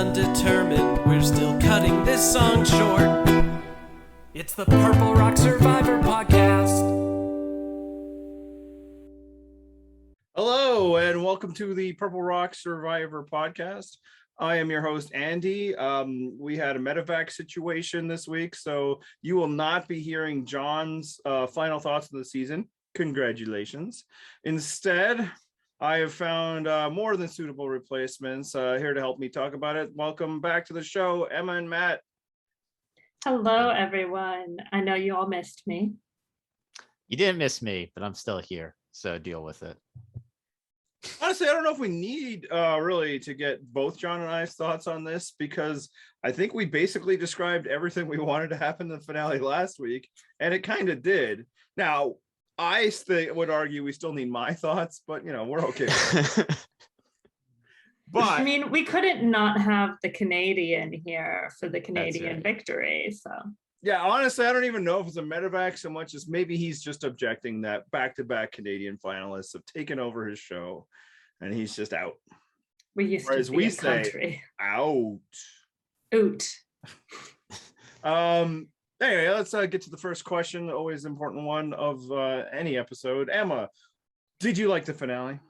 undetermined. We're still cutting this song short. It's the Purple Rock Survivor podcast. Hello, and welcome to the Purple Rock Survivor podcast. I am your host, Andy. We had a medevac situation this week, so you will not be hearing John's final thoughts of the season. Congratulations. Instead, I have found more than suitable replacements here to help me talk about it. Welcome back to the show, Emma and Matt. Hello, everyone. I know you all missed me. You didn't miss me, but I'm still here, so deal with it. Honestly, I don't know if we need really to get both John and I's thoughts on this, because I think we basically described everything we wanted to happen in the finale last week, and it kind of did. Now, I would argue we still need my thoughts, but we're okay with it. But I mean, we couldn't not have the Canadian here for the Canadian victory. So yeah, honestly, I don't even know if it's a medevac so much as maybe he's just objecting that back-to-back Canadian finalists have taken over his show, and he's just out. We used to be a country. Out. Anyway, let's get to the first question, always important one of any episode. Emma, did you like the finale?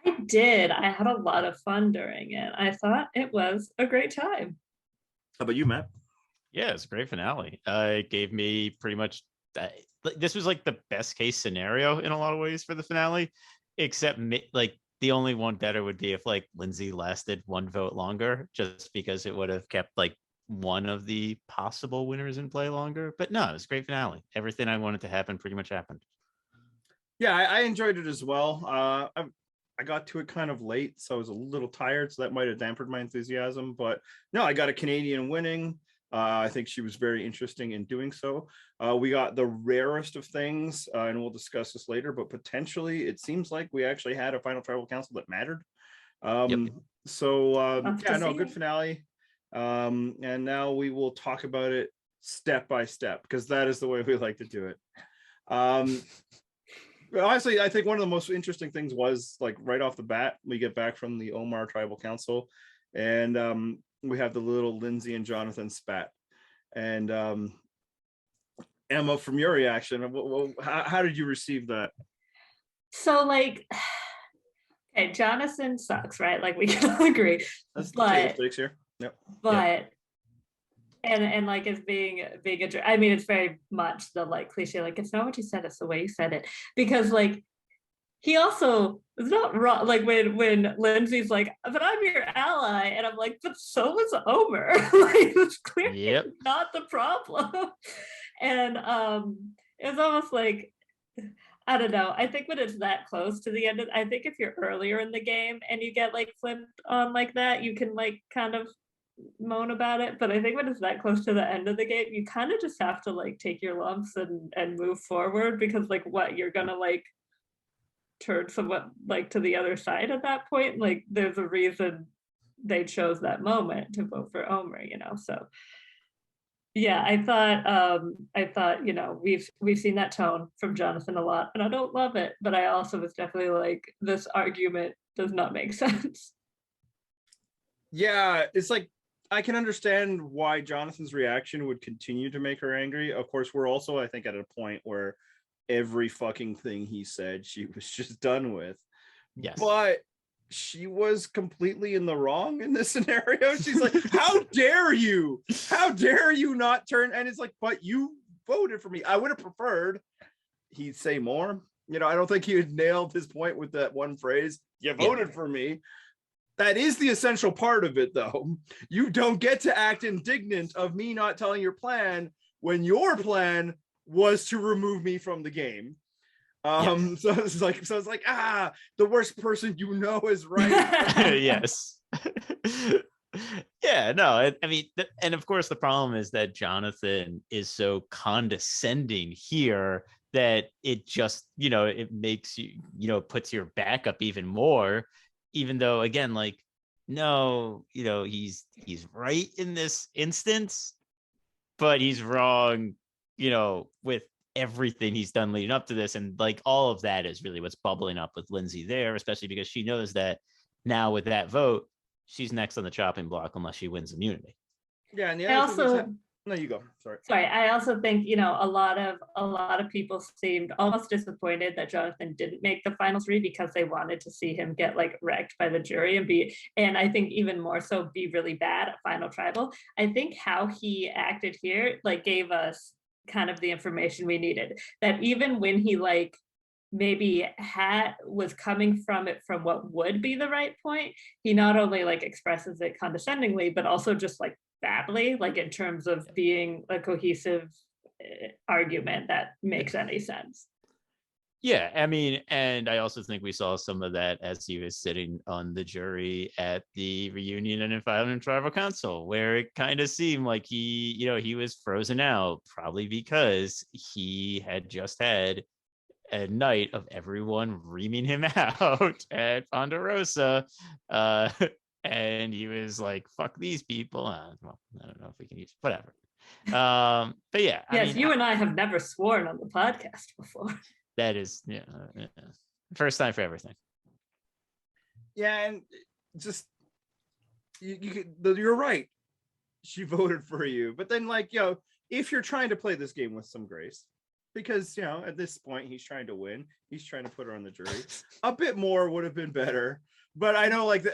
I did. I had a lot of fun during it. I thought it was a great time. How about you, Matt? Yeah, it's a great finale. It gave me pretty much this was like the best case scenario in a lot of ways for the finale, except like the only one better would be if like Lindsay lasted one vote longer, just because it would have kept like one of the possible winners in play longer. But no, it was a great finale. Everything I wanted to happen pretty much happened. Yeah, I enjoyed it as well. I got to it kind of late, so I was a little tired, so that might have dampened my enthusiasm. But no, I got a Canadian winning. I think she was very interesting in doing so. We got the rarest of things, and we'll discuss this later, but potentially it seems like we actually had a final tribal council that mattered. Good finale. And now we will talk about it step by step, because that is the way we like to do it. Honestly, I think one of the most interesting things was, like, right off the bat, we get back from the Omar tribal council, and we have the little Lindsay and Jonathan spat. And Emma, from your reaction, how did you receive that? So, like, okay, Jonathan sucks, right? Like, we can all agree. That's the table stakes here. Yep. But and like, it's being a, I mean, it's very much the like cliche, like, it's not what you said, it's the way you said it. Because like, he also is not wrong. Like when Lindsay's like, but I'm your ally, and I'm like, but so was Omar. Like, it's clearly not the problem. And it was almost like, I don't know. I think when it's that close to the end I think if you're earlier in the game and you get like flipped on like that, you can like kind of moan about it. But I think when it's that close to the end of the game, you kind of just have to like take your lumps and move forward, because like, what, you're gonna like turn somewhat like to the other side at that point? Like, there's a reason they chose that moment to vote for Omar, so yeah, I thought we've seen that tone from Jonathan a lot, and I don't love it, but I also was definitely like, this argument does not make sense. Yeah, it's like, I can understand why Jonathan's reaction would continue to make her angry. Of course, we're also, I think, at a point where every fucking thing he said, she was just done with. Yes. But she was completely in the wrong in this scenario. She's like, how dare you? How dare you not turn? And it's like, but you voted for me. I would have preferred he'd say more. I don't think he had nailed his point with that one phrase. You voted for me. That is the essential part of it, though. You don't get to act indignant of me not telling your plan when your plan was to remove me from the game. So it's like, the worst person is right. Yes. Yeah, no, I mean, and of course the problem is that Jonathan is so condescending here that it just, it makes you, puts your back up even more, even though, again, like, no, he's right in this instance, but he's wrong, with everything he's done leading up to this. And like, all of that is really what's bubbling up with Lindsay there, especially because she knows that now with that vote, she's next on the chopping block unless she wins immunity. Yeah, and the I other thing also no, you go. Sorry. Sorry, I also think, a lot of people seemed almost disappointed that Jonathan didn't make the final three because they wanted to see him get like wrecked by the jury and I think even more so be really bad at final tribal. I think how he acted here like gave us kind of the information we needed, that even when he like maybe was coming from it from what would be the right point, he not only like expresses it condescendingly but also just like badly, like in terms of being a cohesive argument that makes any sense. Yeah, I mean, and I also think we saw some of that as he was sitting on the jury at the reunion and in Final Tribal Council, where it kind of seemed like he was frozen out, probably because he had just had a night of everyone reaming him out at Ponderosa. And he was like, fuck these people. Well, I don't know if we can use whatever. But yeah. Yes, you and I have never sworn on the podcast before. That is, first time for everything. Yeah, and just you're right. She voted for you, but then like if you're trying to play this game with some grace, because at this point he's trying to win, he's trying to put her on the jury. A bit more would have been better, but I know like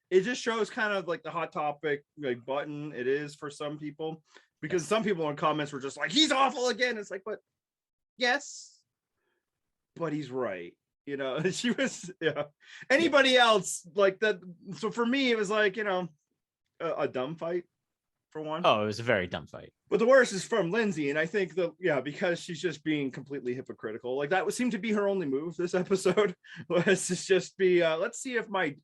it just shows kind of like the hot topic like button it is for some people, because some people in comments were just like, he's awful again. It's like, but yes, but he's right. She was anybody else like that. So for me, it was like, a dumb fight for one. Oh, it was a very dumb fight. But the worst is from Lindsay, and I think because she's just being completely hypocritical. Like that would seem to be her only move this episode, was to just be let's see if my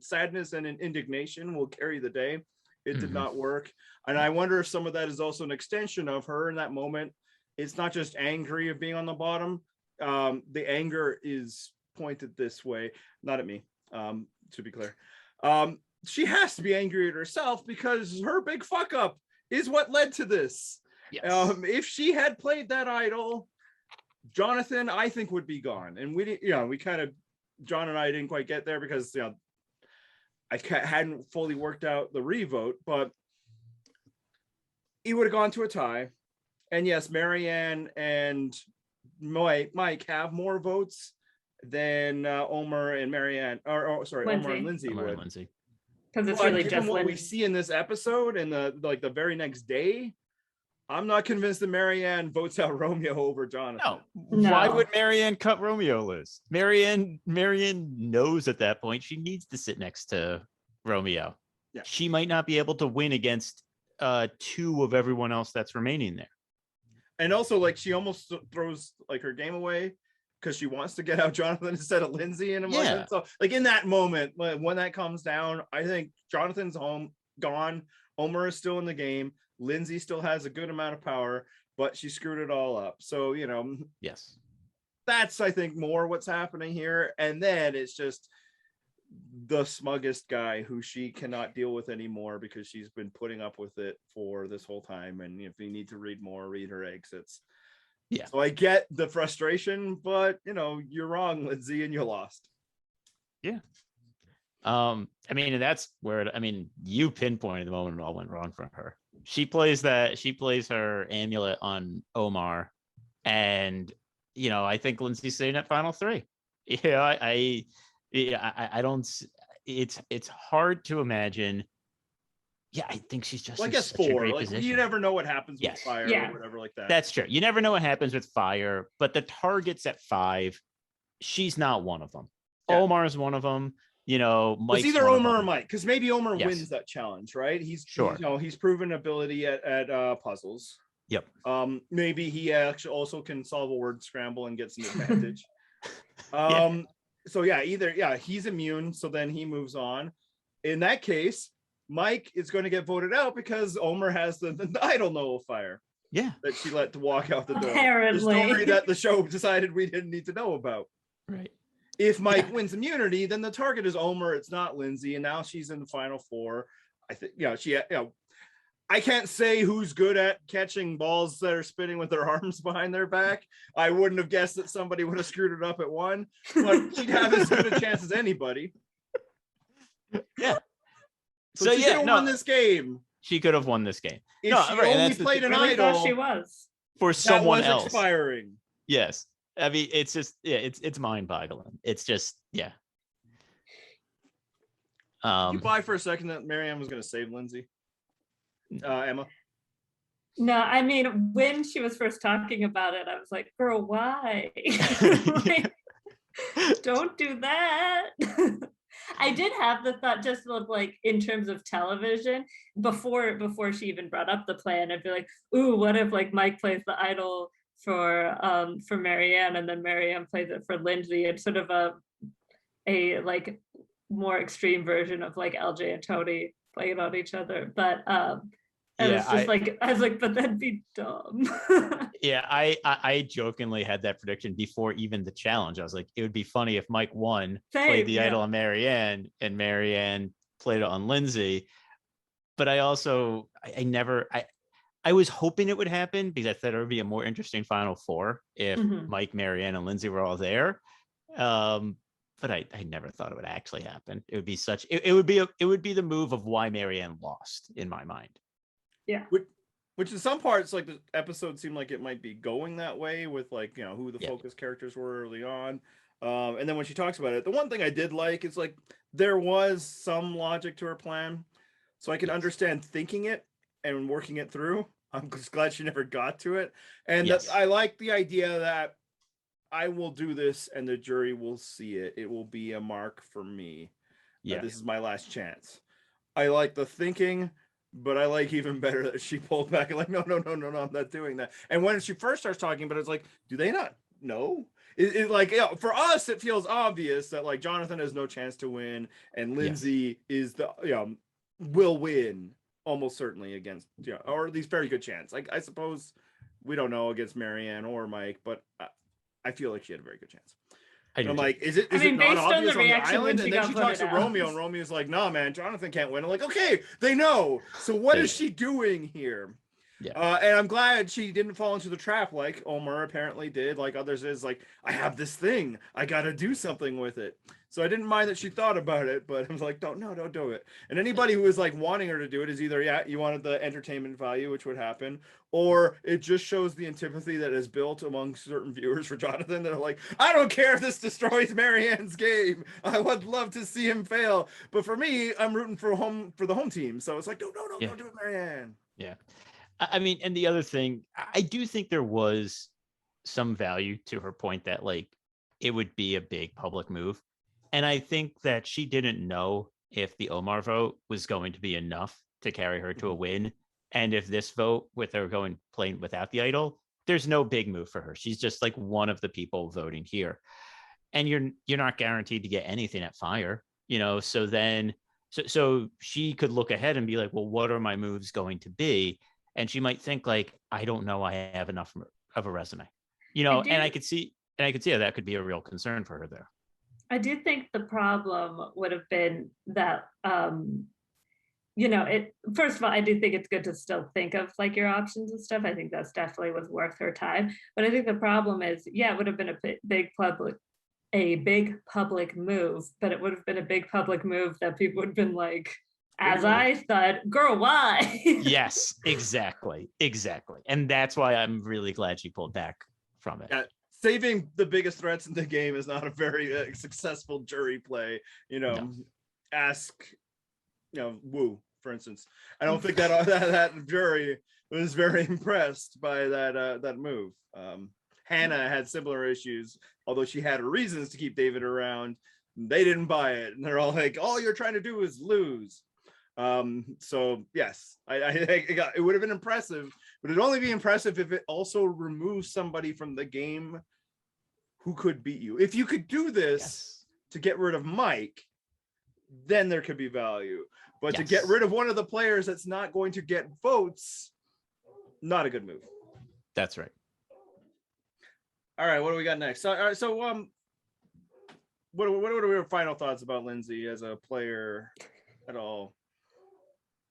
sadness and indignation will carry the day. It did not work, and I wonder if some of that is also an extension of her in that moment. It's not just angry of being on the bottom. The anger is pointed this way, not at me, to be clear. She has to be angry at herself because her big fuck up is what led to this. Yes. If she had played that idol, Jonathan, I think, would be gone. And we kind of, John and I didn't quite get there because, I hadn't fully worked out the revote, but he would have gone to a tie. And yes, Maryanne and Mike have more votes than Omar and Maryanne, Omar and Lindsay would. Because it's really given just what we see in this episode and the very next day, I'm not convinced that Maryanne votes out Romeo over Jonathan. No. Why would Maryanne cut Romeo loose? Maryanne knows at that point she needs to sit next to Romeo. Yeah. She might not be able to win against two of everyone else that's remaining there. And also, like, she almost throws like her game away because she wants to get out Jonathan instead of Lindsay and emotion. So like in that moment, when that comes down, I think Jonathan's gone. Omar is still in the game. Lindsay still has a good amount of power, but she screwed it all up. So, yes, that's, I think, more what's happening here. And then it's just the smuggest guy who she cannot deal with anymore because she's been putting up with it for this whole time. And if you need to read more, read her exits. Yeah. So I get the frustration, but you're wrong, Lindsay, and you lost. Yeah. I mean, and that's where you pinpointed the moment it all went wrong for her. She plays her amulet on Omar, and I think Lindsay's saying at final three. I don't. It's hard to imagine. Yeah, I think she's just. Well, I guess 4. Like, you never know what happens with fire or whatever like that. That's true. You never know what happens with fire, but the target's at 5. She's not one of them. Yeah. Omar's one of them. Mike's it's either Omar or Mike, because maybe Omar wins that challenge, right? He's he's proven ability at puzzles. Yep. Maybe he actually also can solve a word scramble and gets an advantage. So he's immune. So then he moves on. In that case, Mike is going to get voted out because Omar has the idol nullifier. Yeah. That she let to walk out the door. Apparently. The story that the show decided we didn't need to know about. Right. If Mike wins immunity, then the target is Omar. It's not Lindsay, and now she's in the final 4. I think I can't say who's good at catching balls that are spinning with their arms behind their back. I wouldn't have guessed that somebody would have screwed it up at 1, but she'd have as good a chance as anybody. Yeah. So she could have won this game. She could have won this game. If she only played an Really idol thought she was. for someone else. Expiring. Yes. I mean, it's just, yeah, it's mind-boggling. It's just, yeah. You buy for a second that Maryanne was going to save Lindsay? Emma? No, I mean, when she was first talking about it, I was like, girl, why? Like, don't do that. I did have the thought, just of like in terms of television, before she even brought up the plan, I'd be like, ooh, what if like Mike plays the idol for Maryanne, and then Maryanne plays it for Lindsay? It's sort of a like more extreme version of like LJ and Tony playing on each other. But I was like, but that'd be dumb. Yeah, I jokingly had that prediction before even the challenge. I was like, it would be funny if Mike won, played the idol on Maryanne, and Maryanne played it on Lindsay. But I also, I was hoping it would happen, because I thought it would be a more interesting Final Four if Mike, Maryanne, and Lindsay were all there. But I never thought it would actually happen. It would be such, it would be the move of why Maryanne lost in my mind. Yeah. Which in some parts, like the episode seemed like it might be going that way with like, you know, who the focus characters were early on. And then when she talks about it, the one thing I did like is like there was some logic to her plan. So I can understand thinking it and working it through. I'm just glad she never got to it. And I like the idea that I will do this and the jury will see it. It will be a mark for me. Yeah. This is my last chance. I like the thinking, but I like even better that she pulled back and like, no, I'm not doing that. And when she first starts talking, but it's like, do they not know? It like, you know, for us, it feels obvious that like Jonathan has no chance to win, and Lindsay is the, you know, will win almost certainly against, you know, or at least very good chance. Like, I suppose we don't know against Maryanne or Mike, but I feel like she had a very good chance. I'm like, is it not obvious on the island? And then she talks to Romeo, and Romeo's like, nah, man, Jonathan can't win. I'm like, okay, they know. So what is she doing here? Yeah. And I'm glad she didn't fall into the trap like Omar apparently did, like others is like, I have this thing, I gotta do something with it. So I didn't mind that she thought about it, but I was like, don't do it. And anybody who was like wanting her to do it is either, you wanted the entertainment value, which would happen, or it just shows the antipathy that is built among certain viewers for Jonathan that are like, I don't care if this destroys Maryanne's game. I would love to see him fail. But for me, I'm rooting for the home team. So it's like, no, don't do it, Maryanne. Yeah. I mean, and the other thing, I do think there was some value to her point that like it would be a big public move. And I think that she didn't know if the Omar vote was going to be enough to carry her to a win. And if this vote with her playing without the idol, there's no big move for her. She's just like one of the people voting here. And you're not guaranteed to get anything at Fire, you know, so then so she could look ahead and be like, well, what are my moves going to be? And she might think like, I don't know, I have enough of a resume, you know, and I could see how that could be a real concern for her there. I do think the problem would have been that, you know, first of all, I do think it's good to still think of like your options and stuff. I think that's definitely was worth her time. But I think the problem is, it would have been a big public move, but it would have been a big public move that people would have been like, as I thought, girl, why? Yes, exactly. And that's why I'm really glad she pulled back from it. Yeah, saving the biggest threats in the game is not a very successful jury play. You know, ask, you know, Wu, for instance. I don't think that jury was very impressed by that move. Hannah had similar issues, although she had her reasons to keep David around. They didn't buy it, and they're all like, all you're trying to do is lose. So yes, it would have been impressive, but it'd only be impressive if it also removes somebody from the game who could beat you. If you could do this to get rid of Mike, then there could be value. But to get rid of one of the players that's not going to get votes, not a good move. That's right. All right, what do we got next? What are your final thoughts about Lindsay as a player at all?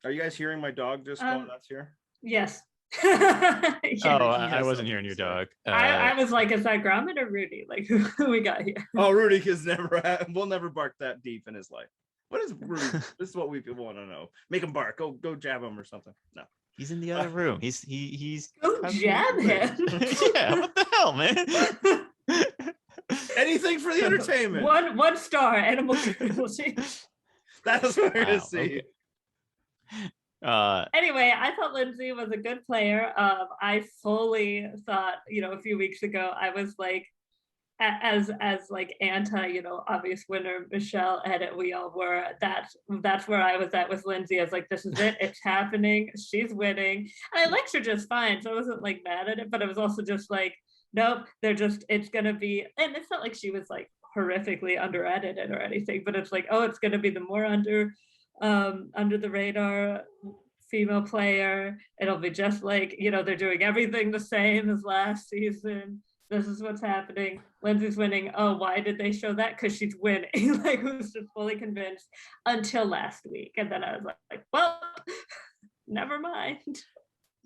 Are you guys hearing my dog just go nuts here? Yes. I wasn't hearing your dog. I was like, is that Gromit or Rudy? Like, who we got here? Oh, Rudy will never bark that deep in his life. What is rude? This is what we want to know. Make him bark. Go jab him or something. No. He's in the other room. He's Go jab him. Yeah, what the hell, man? Anything for the entertainment. One star, animal cruelty. That's what we're gonna Wow, see. okay. Anyway, I thought Lindsay was a good player. I fully thought, a few weeks ago, I was like, as like anti, obvious winner Michelle, and we all were. That's where I was at with Lindsay. I was like, this is it. It's happening. She's winning. And I liked her just fine, so I wasn't like mad at it. But I was also just like, nope. It's gonna be, and it's not like she was like horrifically under edited or anything. But it's like, oh, it's gonna be the more under the radar female player. It'll be just like, they're doing everything the same as last season. This is what's happening. Lindsay's winning. Oh, why did they show that? Because she's winning. Like, who's just fully convinced until last week. And then I was like, well, never mind.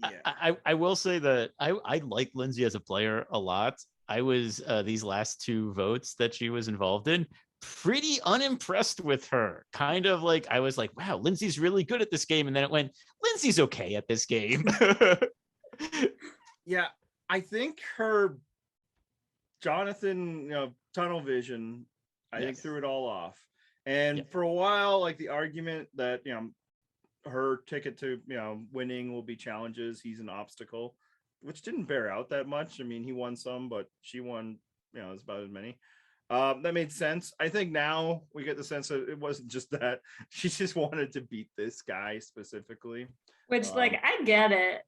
Yeah. I will say that I like Lindsay as a player a lot. I was these last two votes that she was involved in pretty unimpressed with her. Kind of like, I was like, wow, Lindsay's really good at this game. And then it went, Lindsay's okay at this game. Yeah, I think her Jonathan, tunnel vision, I think threw it all off. And for a while, like the argument that, her ticket to, winning will be challenges. He's an obstacle, which didn't bear out that much. I mean, he won some, but she won, it's about as many. That made sense. I think now we get the sense that it wasn't just that. She just wanted to beat this guy specifically. Which, like, I get it.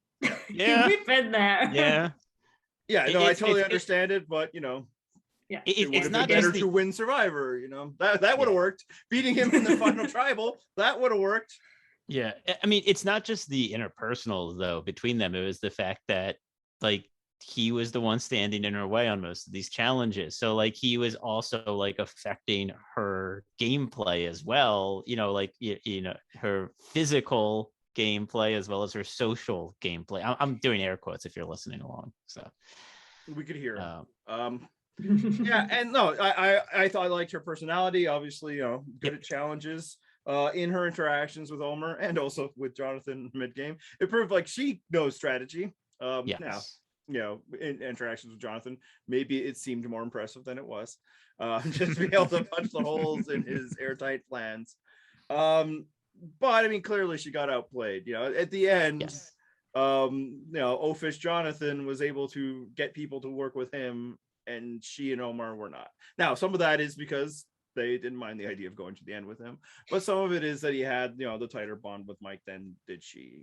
Yeah. We've been there. Yeah. Yeah, no, I totally understand it, but yeah, it would it's have not been better just to win Survivor. That would have worked. Beating him in the final tribal, that would have worked. Yeah, I mean, it's not just the interpersonal though between them. It was the fact that like he was the one standing in her way on most of these challenges. So like he was also like affecting her gameplay as well. Like her physical gameplay as well as her social gameplay. I'm doing air quotes if you're listening along. So we could hear. Yeah, and no, I thought I liked her personality. Obviously, good at challenges. In her interactions with Omar and also with Jonathan mid game, it proved like she knows strategy. yes. Now, in interactions with Jonathan, maybe it seemed more impressive than it was. Just to be able to punch the holes in his airtight plans. But I mean, clearly she got outplayed. At the end, Yes. Oafish Jonathan was able to get people to work with him, and she and Omar were not. Now, some of that is because they didn't mind the idea of going to the end with him, but some of it is that he had, the tighter bond with Mike than did she.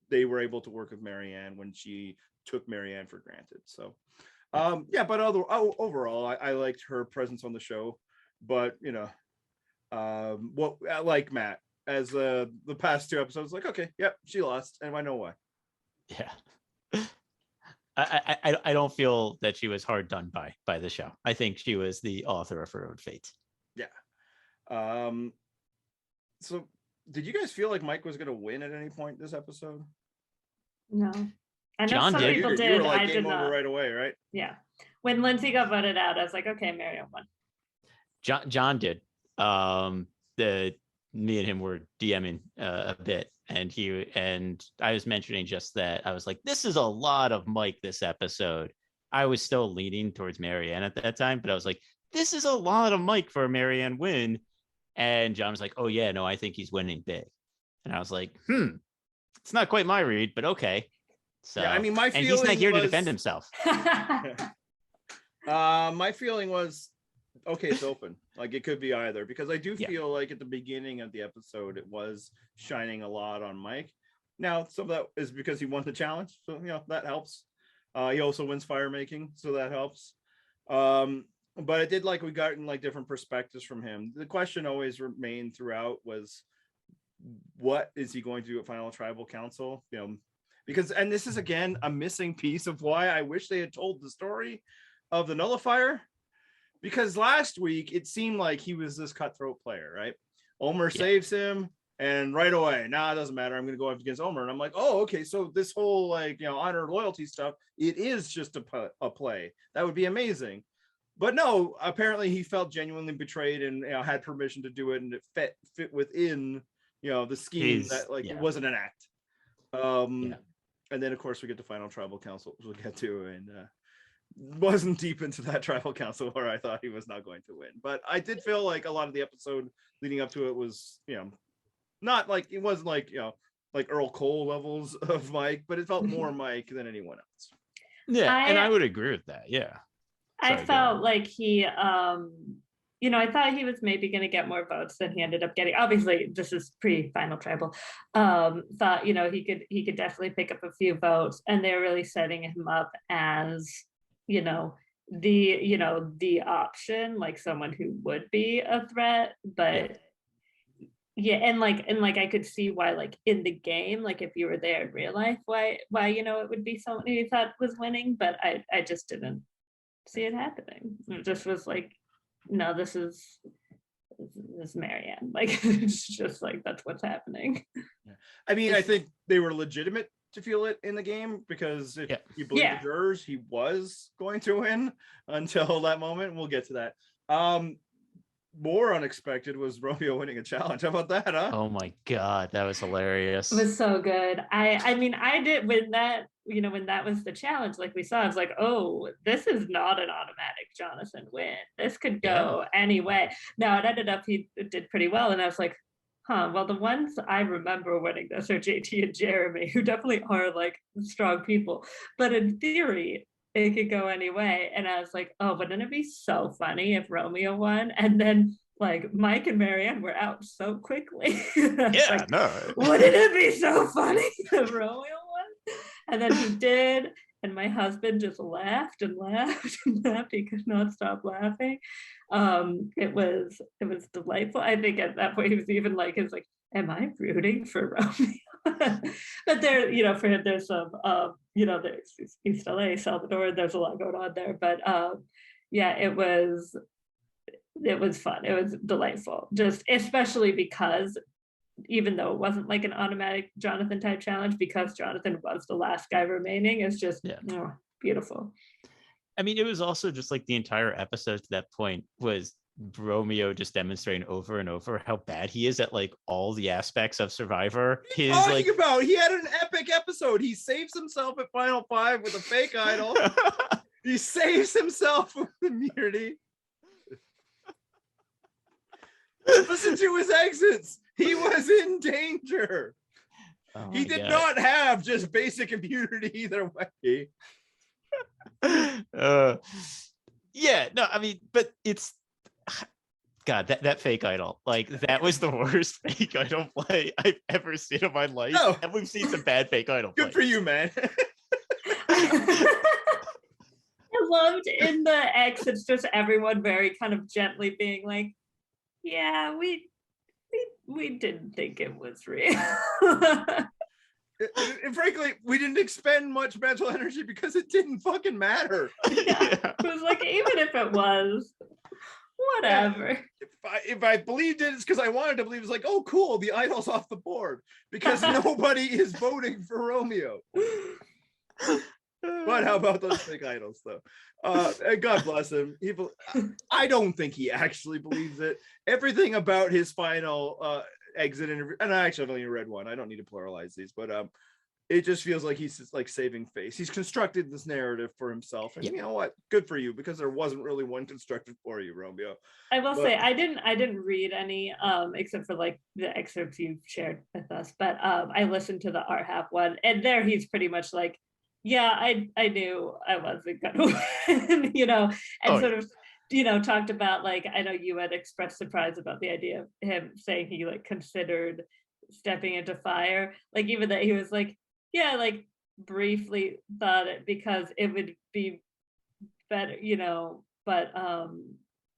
They were able to work with Maryanne when she took Maryanne for granted. So, but overall, I liked her presence on the show. But like Matt, as the past two episodes, like, okay, yep, she lost, and I know why. Yeah. I don't feel that she was hard done by the show. I think she was the author of her own fate. Yeah. So did you guys feel like Mike was going to win at any point this episode? No. I know John some did. people You did. were like I game did over not. right away, right? Yeah. When Lindsay got voted out, I was like, okay, Maryanne won. John did. Me and him were DMing a bit, and I was mentioning just that. I was like, this is a lot of Mike this episode. I was still leaning towards Maryanne at that time, but I was like, this is a lot of Mike for a Maryanne win. And John was like, oh yeah, no, I think he's winning big. And I was like, it's not quite my read, but okay. So Yeah, I mean, my and he's not feeling here to was- defend himself. My feeling was, okay, it's open. Like, it could be either, because I do feel like at the beginning of the episode, it was shining a lot on Mike. Now, some of that is because he won the challenge, so that helps. He also wins fire making, so that helps. But it did, like, we got in like different perspectives from him. The question always remained throughout was, what is he going to do at Final Tribal Council? Because, and this is again a missing piece of why I wish they had told the story of the nullifier, because last week it seemed like he was this cutthroat player, right? Omar saves him, and right away, it doesn't matter, I'm gonna go up against Omar. And I'm like, oh, okay, so this whole honor loyalty stuff, it is just a play. That would be amazing. But no, apparently he felt genuinely betrayed and had permission to do it, and it fit within the scheme that it wasn't an act. And then of course we get the final tribal council, which we'll get to, and wasn't deep into that tribal council where I thought he was not going to win. But I did feel like a lot of the episode leading up to it was not like it wasn't like like Earl Cole levels of Mike, but it felt more Mike than anyone else. And I would agree with that. I felt like he I thought he was maybe going to get more votes than he ended up getting. Obviously, this is pre-final tribal. Thought he could definitely pick up a few votes, and they're really setting him up as the option, like someone who would be a threat. But and I could see why, like in the game, like if you were there in real life, why it would be someone who you thought was winning. But I just didn't see it happening. It just was like, no, this is Maryanne. Like it's just like that's what's happening. I mean, I think they were legitimate to feel it in the game, because if you believe the jurors, he was going to win until that moment. We'll get to that. More unexpected was Romeo winning a challenge. How about that, huh? Oh my god, that was hilarious. It was so good. I mean, I did when that was the challenge, like we saw, I was like, oh, this is not an automatic Jonathan win. This could go any way. Now it ended up he did pretty well, and I was like, well, the ones I remember winning this are JT and Jeremy, who definitely are like strong people, but in theory it could go any way. And I was like, oh, wouldn't it be so funny if Romeo won? And then like Mike and Maryanne were out so quickly. Wouldn't it be so funny if Romeo won? And then he did, and my husband just laughed and laughed and laughed. He could not stop laughing. It was delightful. I think at that point he was even like, am I rooting for Romeo? But there, for him, there's some, there's East LA, Salvador, there's a lot going on there. But it was fun. It was delightful, just especially because even though it wasn't like an automatic Jonathan type challenge, because Jonathan was the last guy remaining, it's just beautiful. I mean, it was also just like the entire episode to that point was Romeo just demonstrating over and over how bad he is at like all the aspects of Survivor. He had an epic episode. He saves himself at Final Five with a fake idol. He saves himself with immunity. Listen to his exits. He was in danger. He did not have just basic immunity either way. I mean, but it's God, that fake idol, like that was the worst fake idol play I've ever seen in my life. And we've seen some bad fake idol Good for you, man. I loved in the exits just everyone very kind of gently being like, yeah, we didn't think it was real. And frankly, we didn't expend much mental energy because it didn't fucking matter. It was like, even if it was, whatever. If I believed it, it's because I wanted to believe. It's like, oh, cool, the idol's off the board because nobody is voting for Romeo. But how about those fake idols, though? And God bless him. I don't think he actually believes it. Everything about his final exit interview, and I actually have only read one. I don't need to pluralize these, but it just feels like he's just like saving face. He's constructed this narrative for himself, and you know what? Good for you, because there wasn't really one constructed for you, Romeo. I will say I didn't read any except for like the excerpts you shared with us, but I listened to the Art Half one, and there he's pretty much like, yeah, I knew I wasn't gonna win, sort of, talked about, like, I know you had expressed surprise about the idea of him saying he like considered stepping into fire, like even that he was like, yeah, like briefly thought it because it would be better, but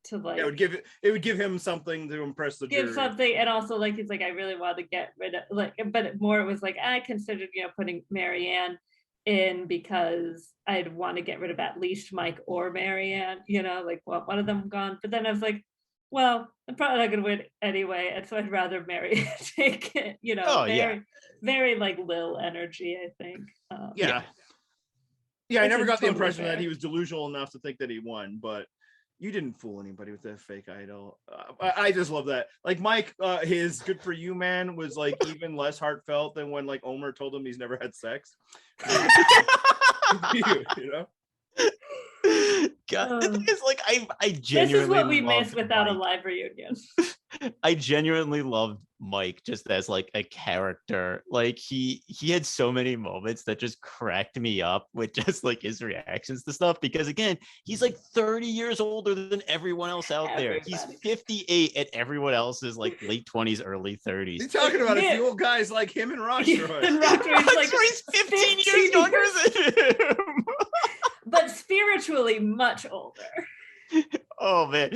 to like it would give him something to impress the jury. Give something, and also like he's like, I really want to get rid of, like, but more it was like I considered putting Maryanne in because I'd want to get rid of at least Mike or Maryanne, like one of them gone. But then I was like, well, I'm probably not going to win anyway, and so I'd rather Maryanne take it. Very like Lil energy, I think. I never got the impression that he was delusional enough to think that he won, but You didn't fool anybody with that fake idol. I just love that. Like Mike, his "good for you, man" was like even less heartfelt than when like Omar told him he's never had sex. you know. God, the thing is, like, I This genuinely is what we loved miss without a Mike. live reunion. I genuinely loved Mike just as like a character. Like he had so many moments that just cracked me up with just like his reactions to stuff, because again, he's like 30 years older than everyone else out there. He's Everybody. 58 and everyone else is like late 20s, early 30s. He's talking about Yeah. a few old guys like him and Roxroy. And Roxroy's like Roxroy's 15 years younger than him. but spiritually much older. Oh man,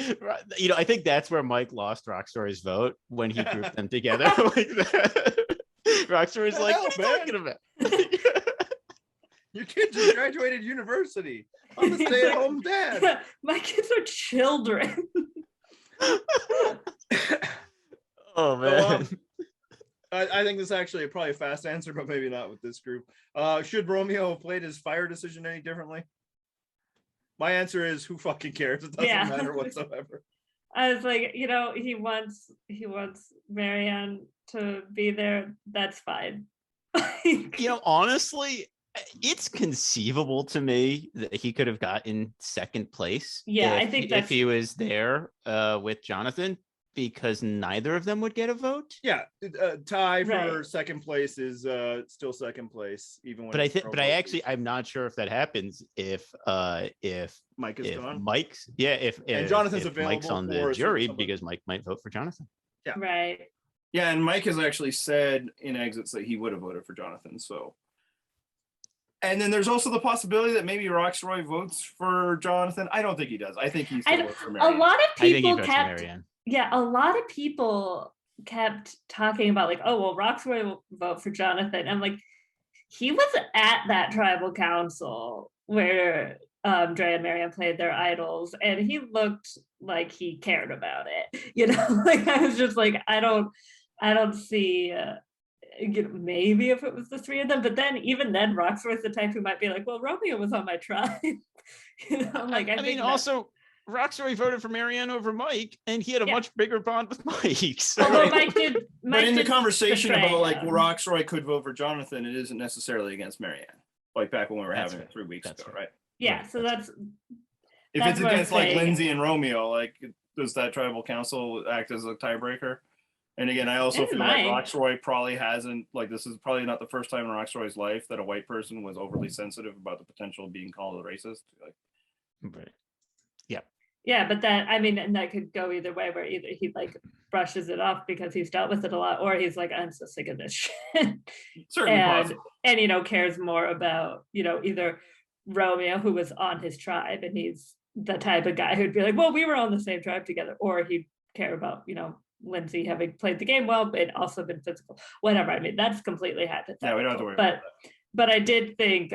you know, I think that's where Mike lost Roxroy's vote when he grouped them together like that. Roxroy's like, hell, what are you talking about? Your kid just graduated university. I'm a stay-at-home dad. My kids are children. Oh man. I think this is actually probably a fast answer, but maybe not with this group. Should Romeo have played his fire decision any differently? My answer is, who fucking cares? It doesn't matter whatsoever. I was like, you know, he wants Maryanne to be there. That's fine. You know, honestly, it's conceivable to me that he could have gotten second place. Yeah, if, I think if he was there with Jonathan, because neither of them would get a vote. Yeah, tie for Right. second place is still second place, even when. But I'm not sure if that happens if Mike is gone. Mike's And Jonathan's if Mike's available on for the jury, somebody. because Mike might vote for Jonathan. Yeah. Right. Yeah, and Mike has actually said in exits that he would have voted for Jonathan. So, and then there's also the possibility that maybe Roxroy votes for Jonathan. I don't think he does. I think he's A votes for lot Maryanne. of I think he people votes for kept Maryanne. a lot of people kept talking about like, oh well, Roxroy will vote for Jonathan. I'm like, he was at that tribal council where Dre and Maryanne played their idols, and he looked like he cared about it. You know, like I was just like, I don't see. You know, maybe if it was the three of them, but then even then, Roxroy's the type who might be like, well, Romeo was on my tribe. You know, like I mean, also, Roxroy voted for Maryanne over Mike, and he had a much bigger bond with Mike. So. although Mike did. But in the did conversation betray about like him. Roxroy could vote for Jonathan, it isn't necessarily against Maryanne. Like back when we were That's having it fair. 3 weeks That's ago, fair. right? Yeah, so that's If That's it's what I'm against like saying. Lindsay and Romeo, like does that tribal council act as a tiebreaker? And again, I also It feel like might. Roxroy probably hasn't, like this is probably not the first time in Roxroy's life that a white person was overly sensitive about the potential of being called a racist. Like, Right. Yeah. yeah, but that I mean, and that could go either way, where either he like brushes it off because he's dealt with it a lot, or he's like, I'm so sick of this shit. certainly possible. and you know, cares more about, you know, either Romeo, who was on his tribe, and he's the type of guy who'd be like, well, we were on the same tribe together, or he'd care about, you know, Lindsay having played the game well, but also been physical, whatever. I mean, that's completely hypothetical. Yeah, we don't have to worry about that. But I did think,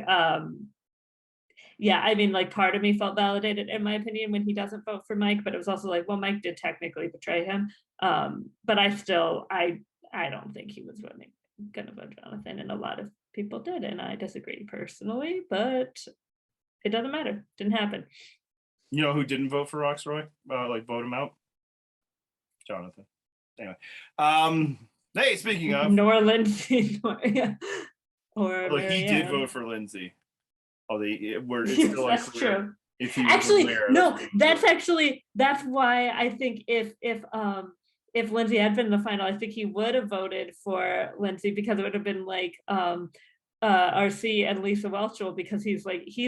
yeah, I mean, like part of me felt validated in my opinion when he doesn't vote for Mike, but it was also like, well, Mike did technically betray him. But I don't think he was gonna vote Jonathan, and a lot of people did, and I disagree personally, but it doesn't matter. Didn't happen. You know who didn't vote for Roxroy? Like vote him out? Jonathan. Anyway. Hey, speaking of, Nor Lindsay, nor well, he did Maryanne. vote for Lindsay. Oh, it's Yes, still that's unclear true. if he was Actually, aware no, that- that's why I think if Lindsay had been in the final, I think he would have voted for Lindsay, because it would have been like RC and Lisa Welchel, because he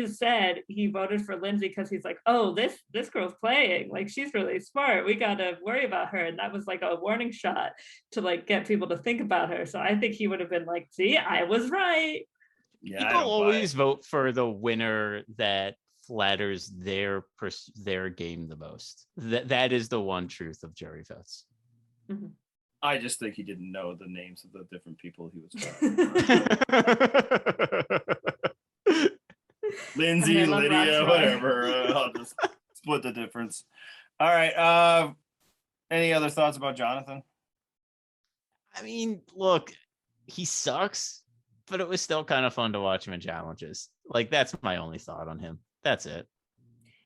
said he voted for Lindsay because he's like, oh, this girl's playing, like she's really smart, we gotta worry about her, and that was like a warning shot to like get people to think about her. So I think he would have been like, see, I was right. Yeah, I People don't buy always it. vote for the winner that flatters their game the most. That is the one truth of jury votes. Mhm. I just think he didn't know the names of the different people he was voting. Lindsay, And I love Lydia, Roxroy. whatever. I'll just split the difference. All right. Any other thoughts about Jonathan? I mean, look, he sucks, but it was still kind of fun to watch him in challenges. Like, that's my only thought on him. That's it.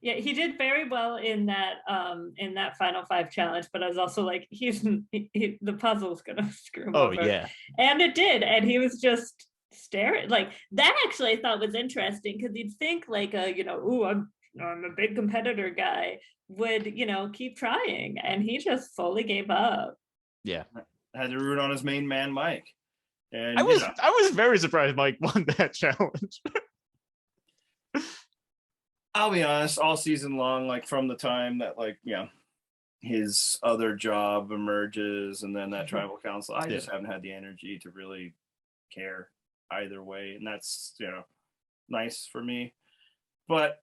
Yeah, he did very well in that final five challenge, but I was also like, the puzzle's gonna screw him Oh over. yeah. And it did, and he was just staring. Like that actually I thought was interesting, because you'd think like I'm a big competitor guy would, keep trying, and he just fully gave up. Yeah. Had to root on his main man, Mike. And I was very surprised Mike won that challenge. I'll be honest, all season long, like from the time that his other job emerges and then that tribal council, I just haven't had the energy to really care either way. And that's, nice for me. But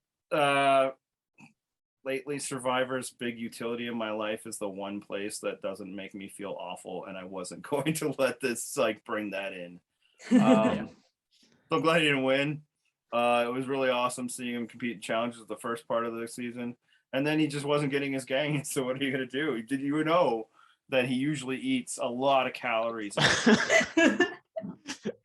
lately, Survivor's big utility in my life is the one place that doesn't make me feel awful. And I wasn't going to let this bring that in. So I'm glad he didn't win. It was really awesome seeing him compete in challenges the first part of the season, and then he just wasn't getting his gang. So what are you gonna do? Did you know that he usually eats a lot of calories?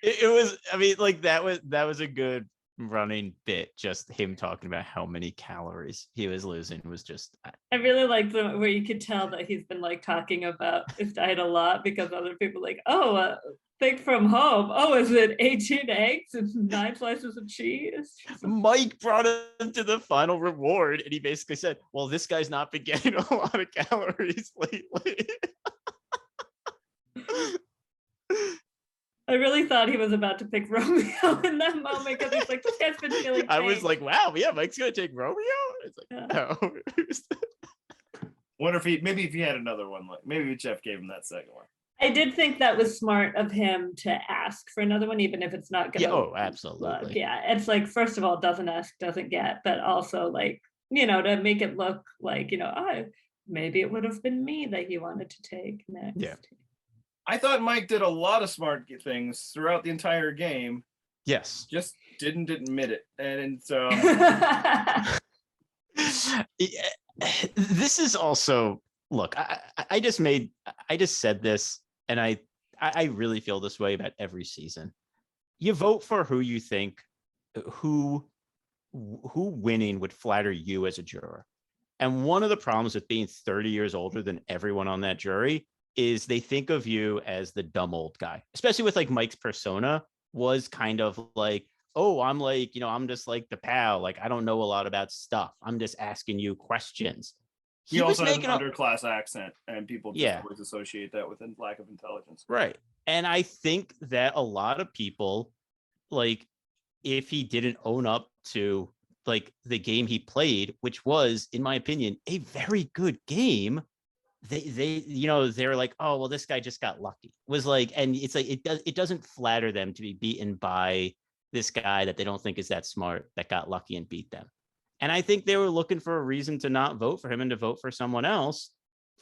It was, I mean, like that was a good running bit. Just him talking about how many calories he was losing was just. I really liked where you could tell that he's been talking about his diet a lot, because other people think from home. Oh, is it 18 eggs and 9 slices of cheese? Mike brought him to the final reward, and he basically said, well, this guy's not been getting a lot of calories lately. I really thought he was about to pick Romeo in that moment, because he's like, this guy's been feeling pain. I was like, wow, yeah, Mike's gonna take Romeo? It's like, no. Wonder if he had another one, maybe Jeff gave him that second one. I did think that was smart of him to ask for another one, even if it's not gonna absolutely look. Yeah, it's like, first of all, doesn't ask, doesn't get, but also to make it look like, maybe it would have been me that he wanted to take next. Yeah. I thought Mike did a lot of smart things throughout the entire game. Yes. Just didn't admit it. And so this is also, look, I just said this, and I really feel this way about every season. You vote for who you think, who winning would flatter you as a juror. And one of the problems with being 30 years older than everyone on that jury is they think of you as the dumb old guy, especially with Mike's persona was kind of like, oh, I'm I'm just like the pal. I don't know a lot about stuff. I'm just asking you questions. He also has an underclass accent, and people just always associate that with a lack of intelligence. Right. And I think that a lot of people, if he didn't own up to the game he played, which was, in my opinion, a very good game, they're like, oh, well, this guy just got lucky. And it's it doesn't flatter them to be beaten by this guy that they don't think is that smart, that got lucky and beat them. And I think they were looking for a reason to not vote for him and to vote for someone else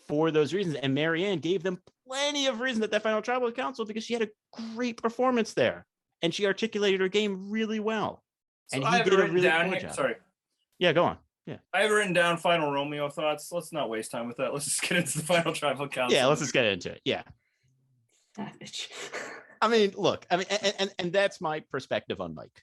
for those reasons. And Maryanne gave them plenty of reasons at that final tribal council, because she had a great performance there and she articulated her game really well. So and he did a really good job. Sorry. Yeah, go on. Yeah. I have written down final Romeo thoughts. Let's not waste time with that. Let's just get into the final tribal council. Yeah, let's just get into it. Yeah. Savage. I mean, look, and that's my perspective on Mike.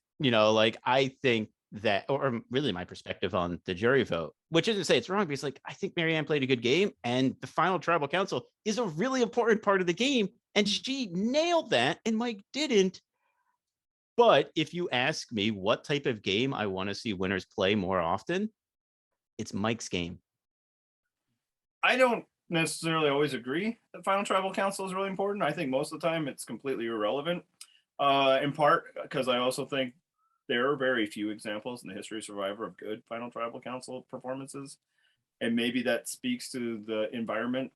I think that, or really my perspective on the jury vote, which isn't to say it's wrong, because I think Maryanne played a good game, and the final tribal council is a really important part of the game, and she nailed that, and Mike didn't. But if you ask me what type of game I want to see winners play more often, it's Mike's game. I don't necessarily always agree that final tribal council is really important. I think most of the time it's completely irrelevant, in part because I also think there are very few examples in the history of Survivor of good final tribal council performances. And maybe that speaks to the environment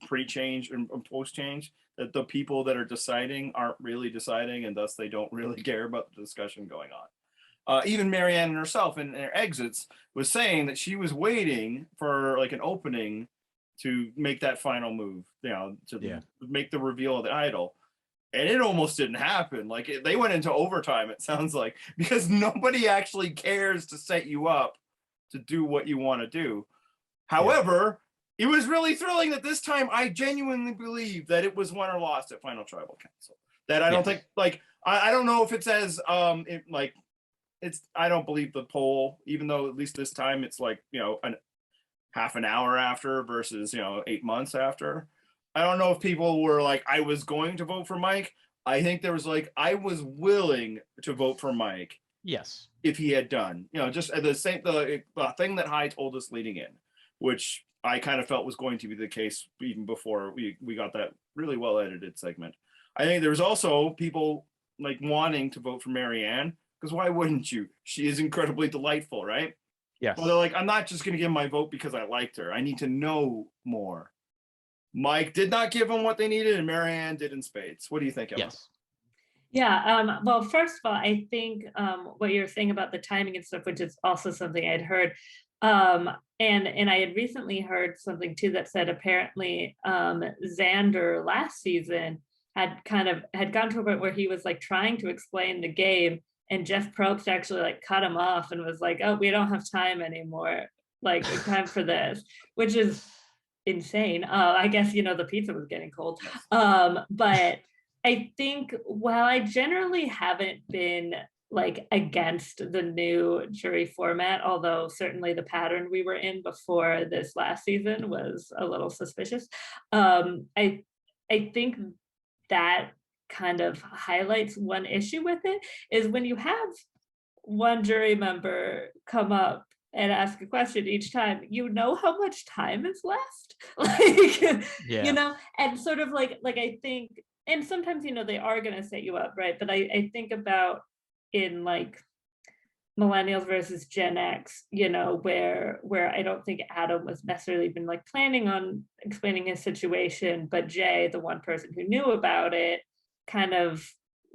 pre-change and post-change, that the people that are deciding aren't really deciding, and thus they don't really care about the discussion going on. Even Maryanne herself in her exits was saying that she was waiting for an opening to make that final move, make the reveal of the idol. And it almost didn't happen. They went into overtime, it sounds like, because nobody actually cares to set you up to do what you want to do. However, it was really thrilling that this time I genuinely believe that it was won or lost at final tribal council. That I don't think, I don't know if it's as I don't believe the poll, even though at least this time it's like, half an hour after versus, 8 months after. I don't know if people were like, I was going to vote for Mike. I think there was like, I was willing to vote for Mike Yes. if he had done, just the thing that High told us leading in, which I kind of felt was going to be the case even before we got that really well edited segment. I think there's also people like wanting to vote for Maryanne, because why wouldn't you? She is incredibly delightful, right? Yes. Well, they're like, I'm not just going to give my vote because I liked her. I need to know more. Mike did not give them what they needed, and Maryanne did in spades. What do you think, Emma? Yes. Yeah, well, first of all, I think what you're saying about the timing and stuff, which is also something I'd heard. And I had recently heard something too that said apparently Xander last season had gone to a point where he was like trying to explain the game, and Jeff Probst actually like cut him off and was like, oh, we don't have time anymore, like time for this, which is insane. I guess, the pizza was getting cold. But I think while I generally haven't been like against the new jury format, although certainly the pattern we were in before this last season was a little suspicious, I think that kind of highlights one issue with it, is when you have one jury member come up and ask a question each time, how much time is left, like, Yeah. and sort of like I think, and sometimes, they are going to set you up, right? But I think about in like millennials versus Gen X, where I don't think Adam was necessarily even like planning on explaining his situation, but Jay, the one person who knew about it, kind of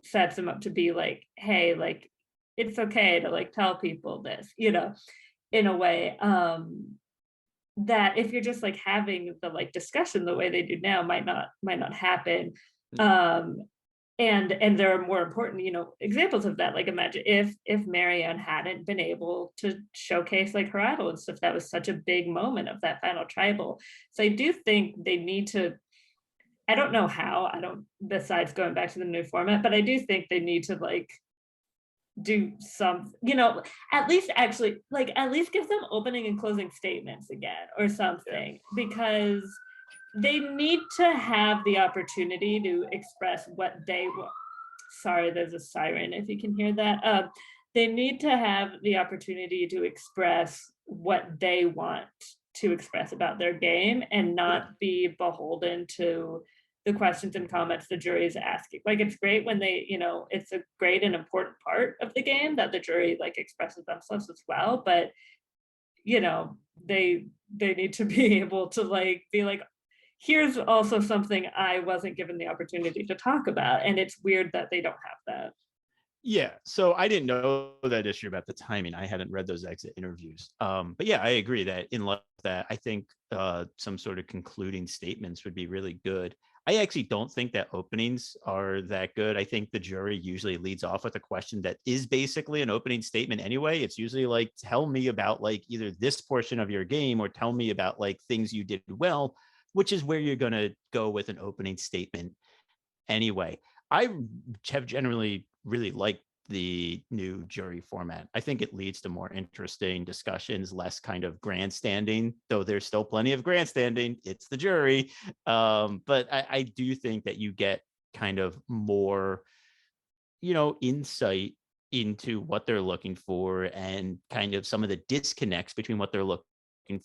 sets him up to be like, hey, like, it's okay to like tell people this, in a way, that if you're just like having the like discussion the way they do now might not happen. And there are more important, examples of that. Like imagine if Maryanne hadn't been able to showcase like her idol and stuff, that was such a big moment of that final tribal. So I do think they need to, I don't know how, besides going back to the new format, but I do think they need to like do some, at least actually like at least give them opening and closing statements again or something, because they need to have the opportunity to express what they want. Sorry, there's a siren if you can hear that. They need to have the opportunity to express what they want to express about their game and not be beholden to the questions and comments the jury is asking. Like it's great when they, it's a great and important part of the game that the jury like expresses themselves as well, but they need to be able to like be like, here's also something I wasn't given the opportunity to talk about. And it's weird that they don't have that. Yeah. So I didn't know that issue about the timing. I hadn't read those exit interviews. But yeah, I agree that in light of that, I think some sort of concluding statements would be really good. I actually don't think that openings are that good. I think the jury usually leads off with a question that is basically an opening statement anyway. It's usually like, tell me about like either this portion of your game or tell me about like things you did well, which is where you're going to go with an opening statement anyway. I have generally really liked the new jury format. I think it leads to more interesting discussions, less kind of grandstanding, though there's still plenty of grandstanding. It's the jury. But I do think that you get kind of more, insight into what they're looking for and kind of some of the disconnects between what they're looking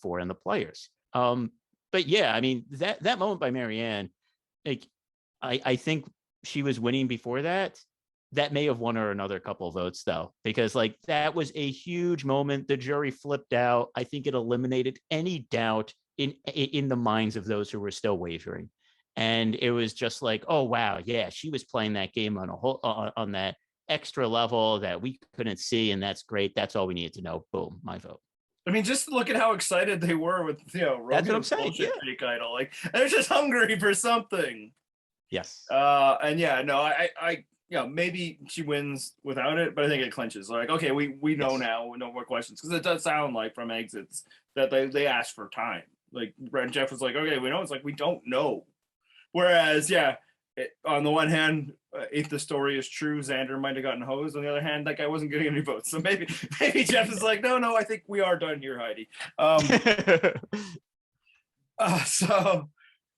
for and the players. But yeah, I mean, that moment by Maryanne, like, I think she was winning before that. That may have won her another couple of votes, though, because like that was a huge moment. The jury flipped out. I think it eliminated any doubt in the minds of those who were still wavering. And it was just like, oh, wow, yeah, she was playing that game on a whole on that extra level that we couldn't see. And that's great. That's all we needed to know. Boom, my vote. I mean, just look at how excited they were with, Romeo's bullshit fake idol. Like, they're just hungry for something. Yes. And yeah, no, I maybe she wins without it, but I think it clinches. Like, okay, we know now, no more questions, because it does sound like from exits that they asked for time. Like, Brett and Jeff was like, okay, we know. It's like, we don't know. Whereas, yeah, on the one hand, if the story is true, Xander might have gotten hosed. On the other hand, that guy wasn't getting any votes. So maybe Jeff is like, no, I think we are done here, Heidi.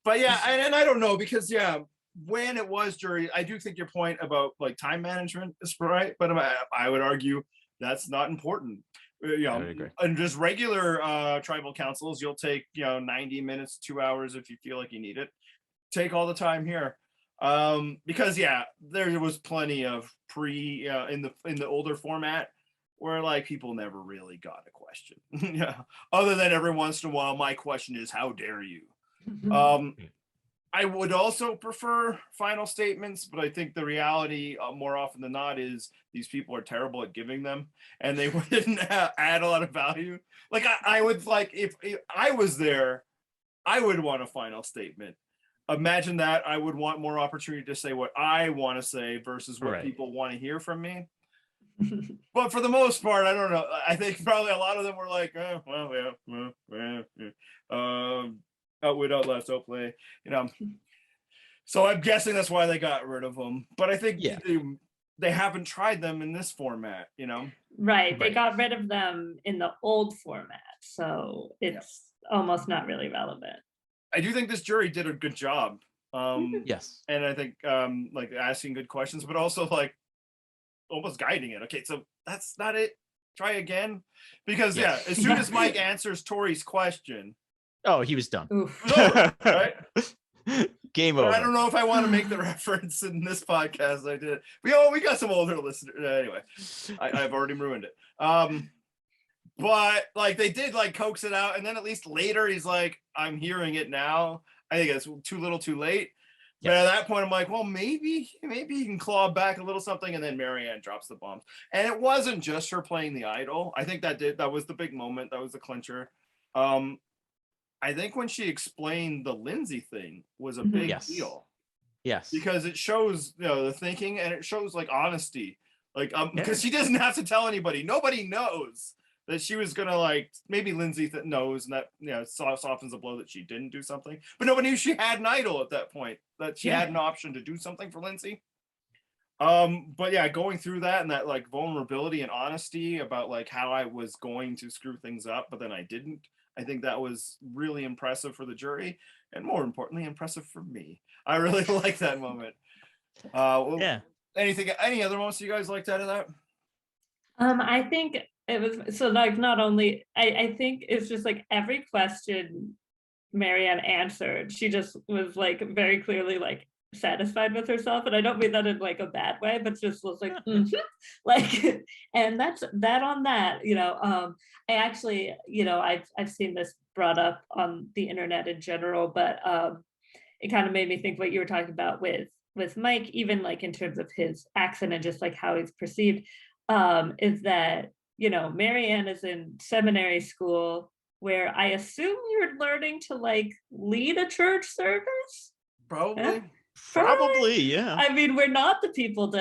But yeah, and I don't know, because when it was jury, I do think your point about like time management is right, but I would argue that's not important. And just regular tribal councils, you'll take 90 minutes, 2 hours if you feel like you need it. Take all the time here, because there was plenty of in the older format where like people never really got a question. Other than every once in a while, my question is, how dare you? I would also prefer final statements, but I think the reality more often than not is these people are terrible at giving them, and they wouldn't add a lot of value. Like I would like, if I was there, I would want a final statement. Imagine that. I would want more opportunity to say what I want to say versus what people want to hear from me. But for the most part, I don't know. I think probably a lot of them were like, outwit, outlast, outplay, So I'm guessing that's why they got rid of them. But I think they haven't tried them in this format, Right. They got rid of them in the old format, so it's almost not really relevant. I do think this jury did a good job. Yes. And I think like asking good questions, but also like almost guiding it. Okay, so that's not it. Try again. Because as soon as Mike answers Tori's question, he was done. It was over, right? Game over. I don't know if I want to make the reference in this podcast. I did. We got some older listeners. Anyway, I've already ruined it. But like they did like coax it out, and then at least later he's like, I'm hearing it now. I think it's too little too late. But at that point I'm like, well, maybe he can claw back a little something, and then Maryanne drops the bombs. And it wasn't just her playing the idol. I think that was the big moment. That was the clincher. I think when she explained the Lindsay thing was a big deal. Yes. Because it shows, the thinking, and it shows like honesty. Like because she doesn't have to tell anybody. Nobody knows that she was gonna like, maybe Lindsay knows, and that softens the blow that she didn't do something, but nobody knew she had an idol at that point, that she had an option to do something for Lindsay. But going through that and that like vulnerability and honesty about like how I was going to screw things up, but then I didn't. I think that was really impressive for the jury, and more importantly, impressive for me. I really like that moment. Any other moments you guys liked out of that? I think it was, so like, not only, I think it's just like every question Maryanne answered, she just was like very clearly like satisfied with herself, and I don't mean that in like a bad way, but just was like like, and that's that on that. I actually, I've seen this brought up on the internet in general, but it kind of made me think what you were talking about with Mike, even like in terms of his accent and just like how he's perceived, is that Maryanne is in seminary school, where I assume you're learning to like lead a church service. Probably, yeah. I mean, we're not the people to.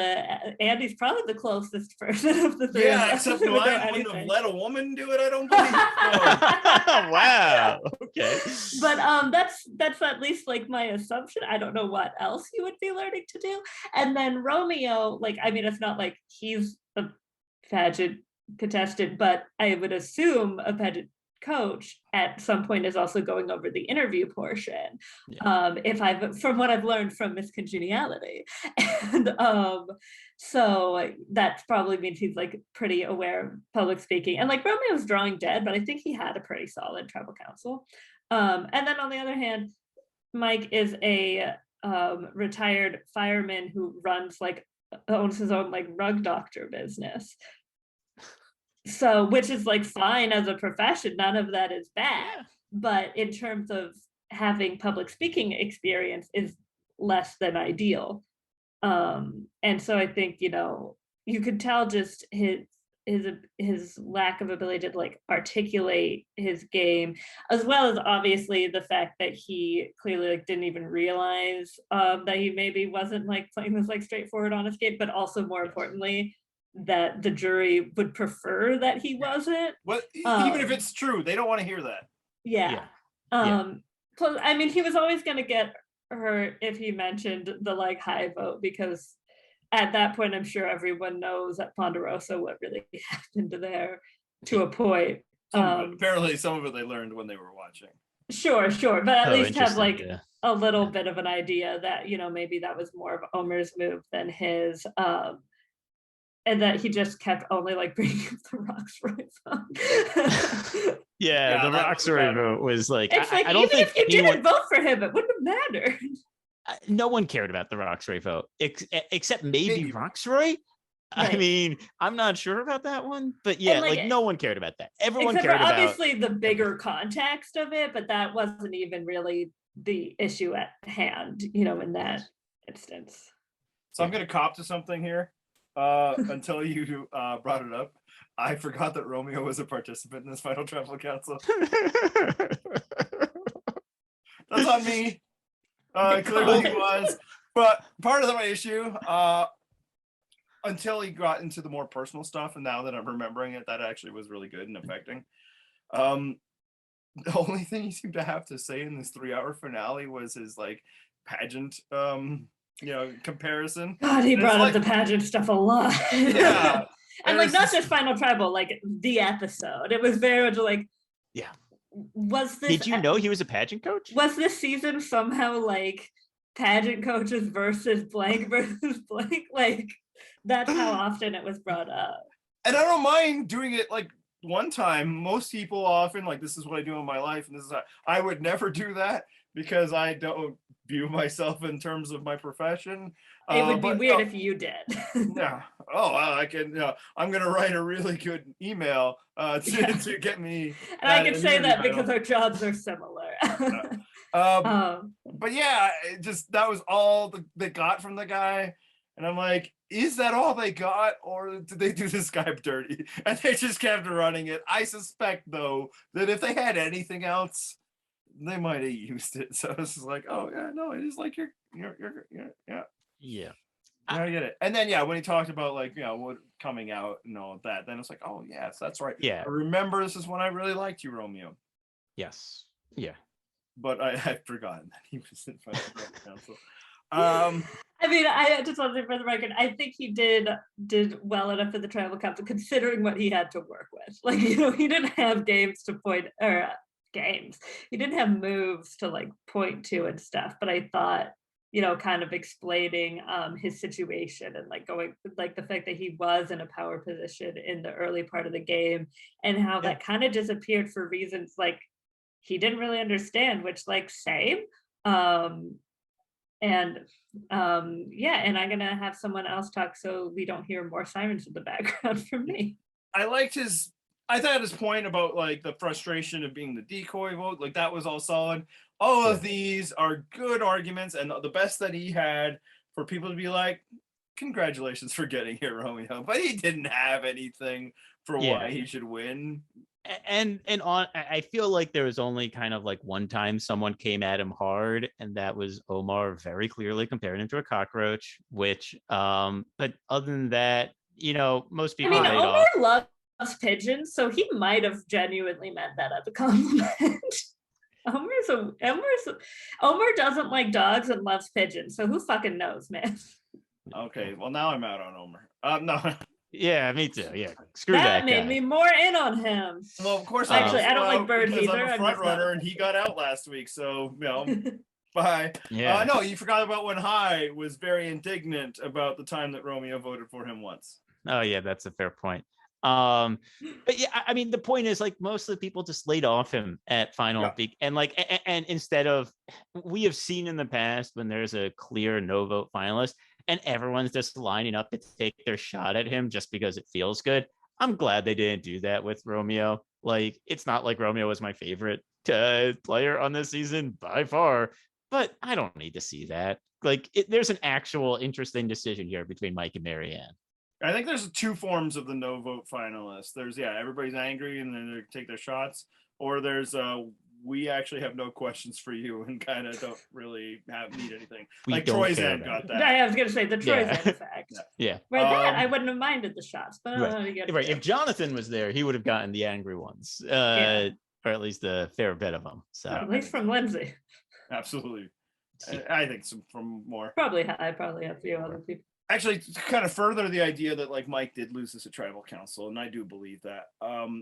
Andy's probably the closest person of the three. Yeah, except I wouldn't have let a woman do it. I don't believe. So. Wow. Okay. But that's at least like my assumption. I don't know what else you would be learning to do. And then Romeo, like, I mean, it's not like he's a pageant contestant, but I would assume a pageant coach at some point is also going over the interview portion, from what I've learned from Miss Congeniality. And so that probably means he's like pretty aware of public speaking, and like Romeo's drawing dead, but I think he had a pretty solid tribal council. And then on the other hand, Mike is a retired fireman who owns his own like rug doctor business. So, which is like fine as a profession, none of that is bad, but in terms of having public speaking experience is less than ideal. And so I think, you could tell just his lack of ability to like articulate his game, as well as obviously the fact that he clearly like didn't even realize that he maybe wasn't like playing this like straightforward honest game, but also more importantly, that the jury would prefer that he wasn't. Well, even if it's true, they don't want to hear that. So I mean, he was always going to get hurt if he mentioned the like high vote, because at that point I'm sure everyone knows at Ponderosa what really happened there to a point. Apparently some of it they learned when they were watching. Sure, but at least have interesting, like yeah. a little bit of an idea that, you know, maybe that was more of Omar's move than his, and that he just kept only like bringing up the Roxroy vote. Yeah, the that was Roxroy bad. vote was like, It's like, I don't even think if you anyone, didn't vote for him, it wouldn't have mattered. no one cared about the Roxroy vote, except maybe Maybe. Roxroy. I Right. mean, I'm not sure about that one, but yeah, like, like no one cared about that. Everyone Except cared for about obviously the bigger context of it, but that wasn't even really the issue at hand, you know, in that instance. So I'm gonna cop to something here. Until you brought it up, I forgot that Romeo was a participant in this final tribal council. That's on me. Clearly he was, but part of my issue, until he got into the more personal stuff, and now that I'm remembering it, that actually was really good and affecting. The only thing he seemed to have to say in this 3-hour finale was his like pageant comparison. God, he brought up like the pageant stuff a lot. Yeah. And like not just Final Tribal, like the episode. It was very much like, yeah. Was this Did you know he was a pageant coach? Was this season somehow like pageant coaches versus blank? Like that's how often it was brought up. And I don't mind doing it like one time. Most people often like, this is what I do in my life, and this is how I would never do that because I don't view myself in terms of my profession. It would be weird if you did. Yeah. Oh, I can. I'm gonna write a really good email to get me. And I can say that because our jobs are similar. But yeah, that was all they got from the guy, and I'm like, is that all they got, or did they do this guy dirty? And they just kept running it. I suspect though that if they had anything else, they might have used it. So it's just like, oh yeah, no, it is like you're Yeah. I get it. And then when he talked about like what coming out and all that, then it's like, oh yes, that's right. Yeah. I remember this is when I really liked you, Romeo. Yes. Yeah. But I've forgotten that he was in front of the council. I mean, I just want to say for the record, I think he did well enough for the tribal council considering what he had to work with. Like, you know, he didn't have games to point or games. He didn't have moves to like point to and stuff. But I thought, you know, kind of explaining his situation and like going like the fact that he was in a power position in the early part of the game and how that kind of disappeared for reasons like he didn't really understand, which like same. And I'm gonna have someone else talk so we don't hear more sirens in the background from me. I thought his point about like the frustration of being the decoy vote, like that was all solid. All of these are good arguments, and the best that he had for people to be like, congratulations for getting here, Romeo. But he didn't have anything for why he should win. And I feel like there was only kind of like one time someone came at him hard, and that was Omar very clearly comparing him to a cockroach, which but other than that, you know, most people Omar loves pigeons, so he might have genuinely meant that as a compliment. Omar doesn't like dogs and loves pigeons, so who fucking knows, man? Okay, well now I'm out on Omar. No. Yeah, me too. Yeah, screw that made guy. me more in on him. Well, of course. Actually, I don't like birds because either. I'm a front runner, and he got out last week, so bye. Yeah. No, you forgot about when High was very indignant about the time that Romeo voted for him once. Oh yeah, that's a fair point. But yeah, I mean, the point is like most of the people just laid off him at final week, and like, and instead of, we have seen in the past when there's a clear no vote finalist, and everyone's just lining up to take their shot at him just because it feels good. I'm glad they didn't do that with Romeo. Like, it's not like Romeo was my favorite player on this season by far, but I don't need to see that. Like, there's an actual interesting decision here between Mike and Maryanne. I think there's two forms of the no vote finalists. There's everybody's angry and then they take their shots, or there's we actually have no questions for you and kind of don't really need anything. Like Troy's end got that. I was gonna say the Troy's end fact. Yeah. Where that I wouldn't have minded the shots, but right. If Jonathan was there, he would have gotten the angry ones, or at least a fair bit of them. So at least from Lindsay. Absolutely. I think some from more. Probably a few other people. Actually, to kind of further the idea that like Mike did lose this at tribal council, and I do believe that.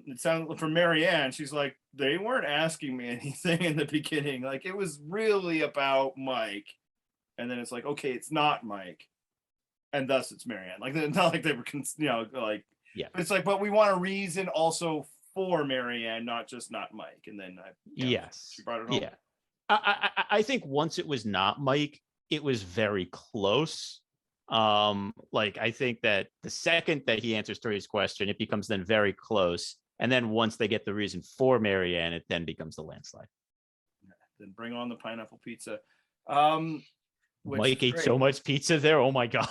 It sounds from Maryanne, she's like, they weren't asking me anything in the beginning. Like it was really about Mike, and then it's like, okay, it's not Mike, and thus it's Maryanne. Like it's not like they were, like yeah. But it's like, but we want a reason also for Maryanne, not just not Mike. And then yes, she brought it home. Yeah, I think once it was not Mike, it was very close. Like I think that the second that he answers Tori's question, it becomes then very close. And then once they get the reason for Maryanne, it then becomes the landslide. Then bring on the pineapple pizza. Mike ate so much pizza there. Oh my God.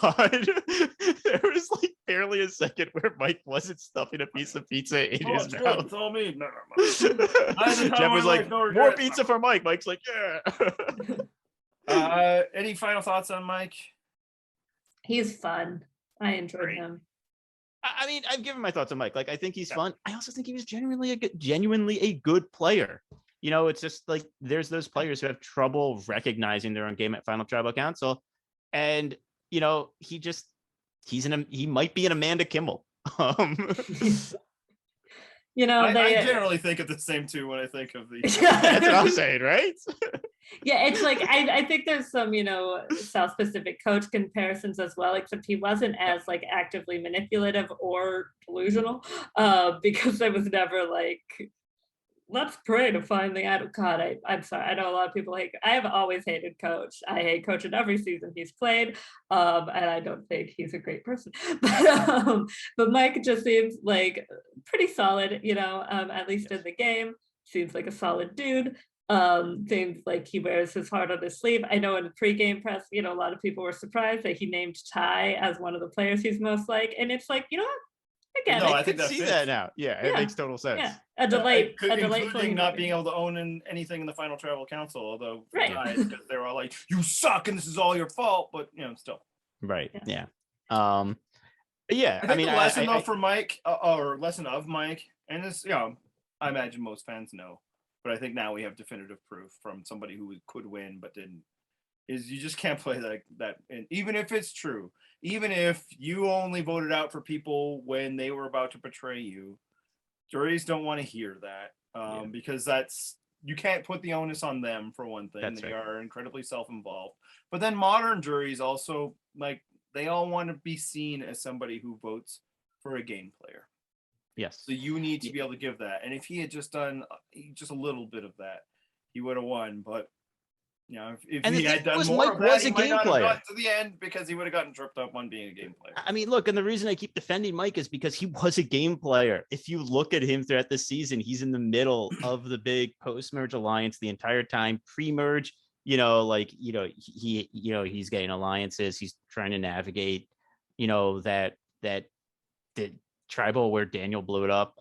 There was like barely a second where Mike wasn't stuffing a piece of pizza in his mouth. It's all me. No. Jeff was like, more pizza for Mike. Mike's like, yeah. Any final thoughts on Mike? He's fun. I enjoyed him. I mean, I've given my thoughts on Mike. Like, I think he's fun. I also think he was genuinely a good player. It's just like there's those players who have trouble recognizing their own game at Final Tribal Council, and he might be an Amanda Kimmel. I generally think of the same too when I think of the. That's what I'm saying, right? Yeah, it's like I think there's some South Pacific coach comparisons as well, except he wasn't as like actively manipulative or delusional, because there was never like, let's pray to find the idol. God, I'm sorry. I know a lot of people I have always hated Coach. I hate Coach in every season he's played, and I don't think he's a great person. But Mike just seems like pretty solid, at least in the game. Seems like a solid dude. Seems like he wears his heart on his sleeve. I know in the pregame press, a lot of people were surprised that he named Ty as one of the players he's most like, and it's like, again, I can see that now. Yeah, it makes total sense. Yeah, a delight. Including not being able to own anything in the Final Tribal Council, although because they were all like, "You suck," and this is all your fault. But still. Right. Yeah. Yeah. I mean, the lesson for Mike, or lesson of Mike, and this, I imagine most fans know, but I think now we have definitive proof from somebody who could win but didn't. Is you just can't play like that, and even if it's true. Even if you only voted out for people when they were about to betray you, juries don't want to hear that, because you can't put the onus on them for one thing. They are incredibly self-involved. But then modern juries also, like, they all want to be seen as somebody who votes for a game player. Yes. So you need to be able to give that. And if he had just done just a little bit of that, he would have won. But if he had done more Mike of that, was he a might game not have player got to the end because he would have gotten tripped up on being a game player. I mean, look, and the reason I keep defending Mike is because he was a game player. If you look at him throughout the season, he's in the middle of the big post-merge alliance the entire time. Pre-merge, he's getting alliances. He's trying to navigate, that the tribal where Daniel blew it up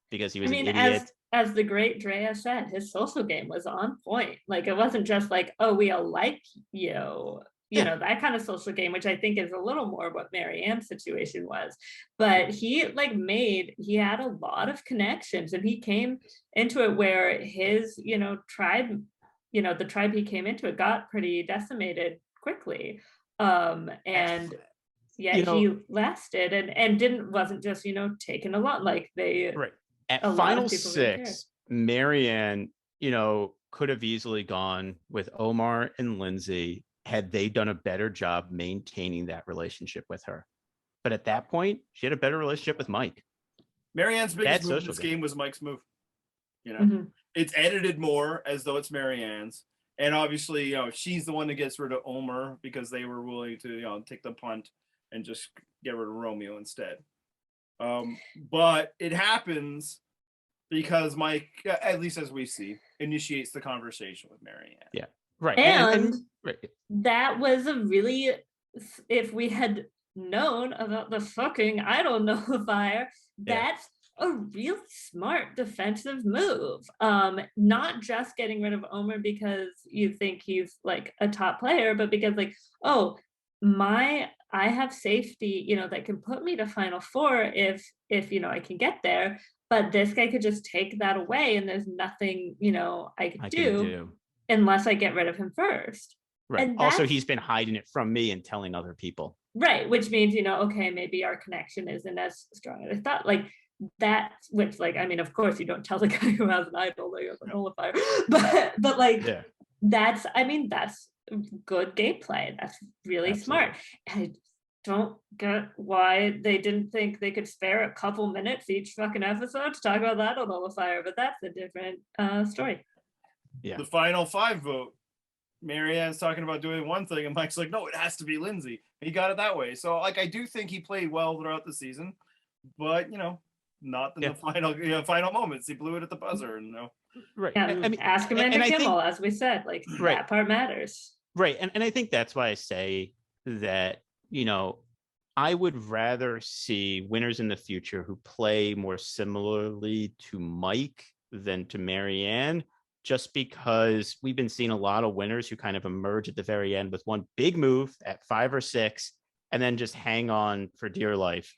because he was an idiot. As the great Drea said, his social game was on point. Like, it wasn't just like, oh, we all like you, that kind of social game, which I think is a little more what Maryanne's situation was. But he had a lot of connections, and he came into it where his, tribe, the tribe he came into, it got pretty decimated quickly. And yet he lasted and wasn't just, taken a lot like they. Right. At Final 6, Maryanne, could have easily gone with Omar and Lindsay had they done a better job maintaining that relationship with her. But at that point, she had a better relationship with Mike. Maryanne's biggest move in this game was Mike's move. It's edited more as though it's Maryanne's. And obviously, she's the one that gets rid of Omar because they were willing to, take the punt and just get rid of Romeo instead. But it happens because Mike, at least as we see, initiates the conversation with Maryanne. Yeah, right. And that was a really, if we had known about the fucking idol nullifier, that's a really smart defensive move. Not just getting rid of Omar because you think he's like a top player, but because like, I have safety, that can put me to Final Four if I can get there. But this guy could just take that away, and there's nothing, I could do. unless I get rid of him first. Right. And Also, that's- he's been hiding it from me and telling other people. Right, which means, okay, maybe our connection isn't as strong as I thought. Like that, which like, I mean, of course you don't tell the guy who has an idol like a nullifier, but like Yeah. that's good gameplay. That's really smart. And I don't get why they didn't think they could spare a couple minutes each fucking episode to talk about that on nullifier, but that's a different story. Yeah. The final 5 vote. Maryanne's talking about doing one thing, and Mike's like, no, it has to be Lindsay. He got it that way. So, like, I do think he played well throughout the season, but not in the final moments. He blew it at the buzzer, and Right. Yeah, I mean, ask Amanda and I Kimmel, think- as we said, like Right. that part matters. Right. And I think that's why I say that, I would rather see winners in the future who play more similarly to Mike than to Maryanne, just because we've been seeing a lot of winners who kind of emerge at the very end with one big move at 5 or 6 and then just hang on for dear life.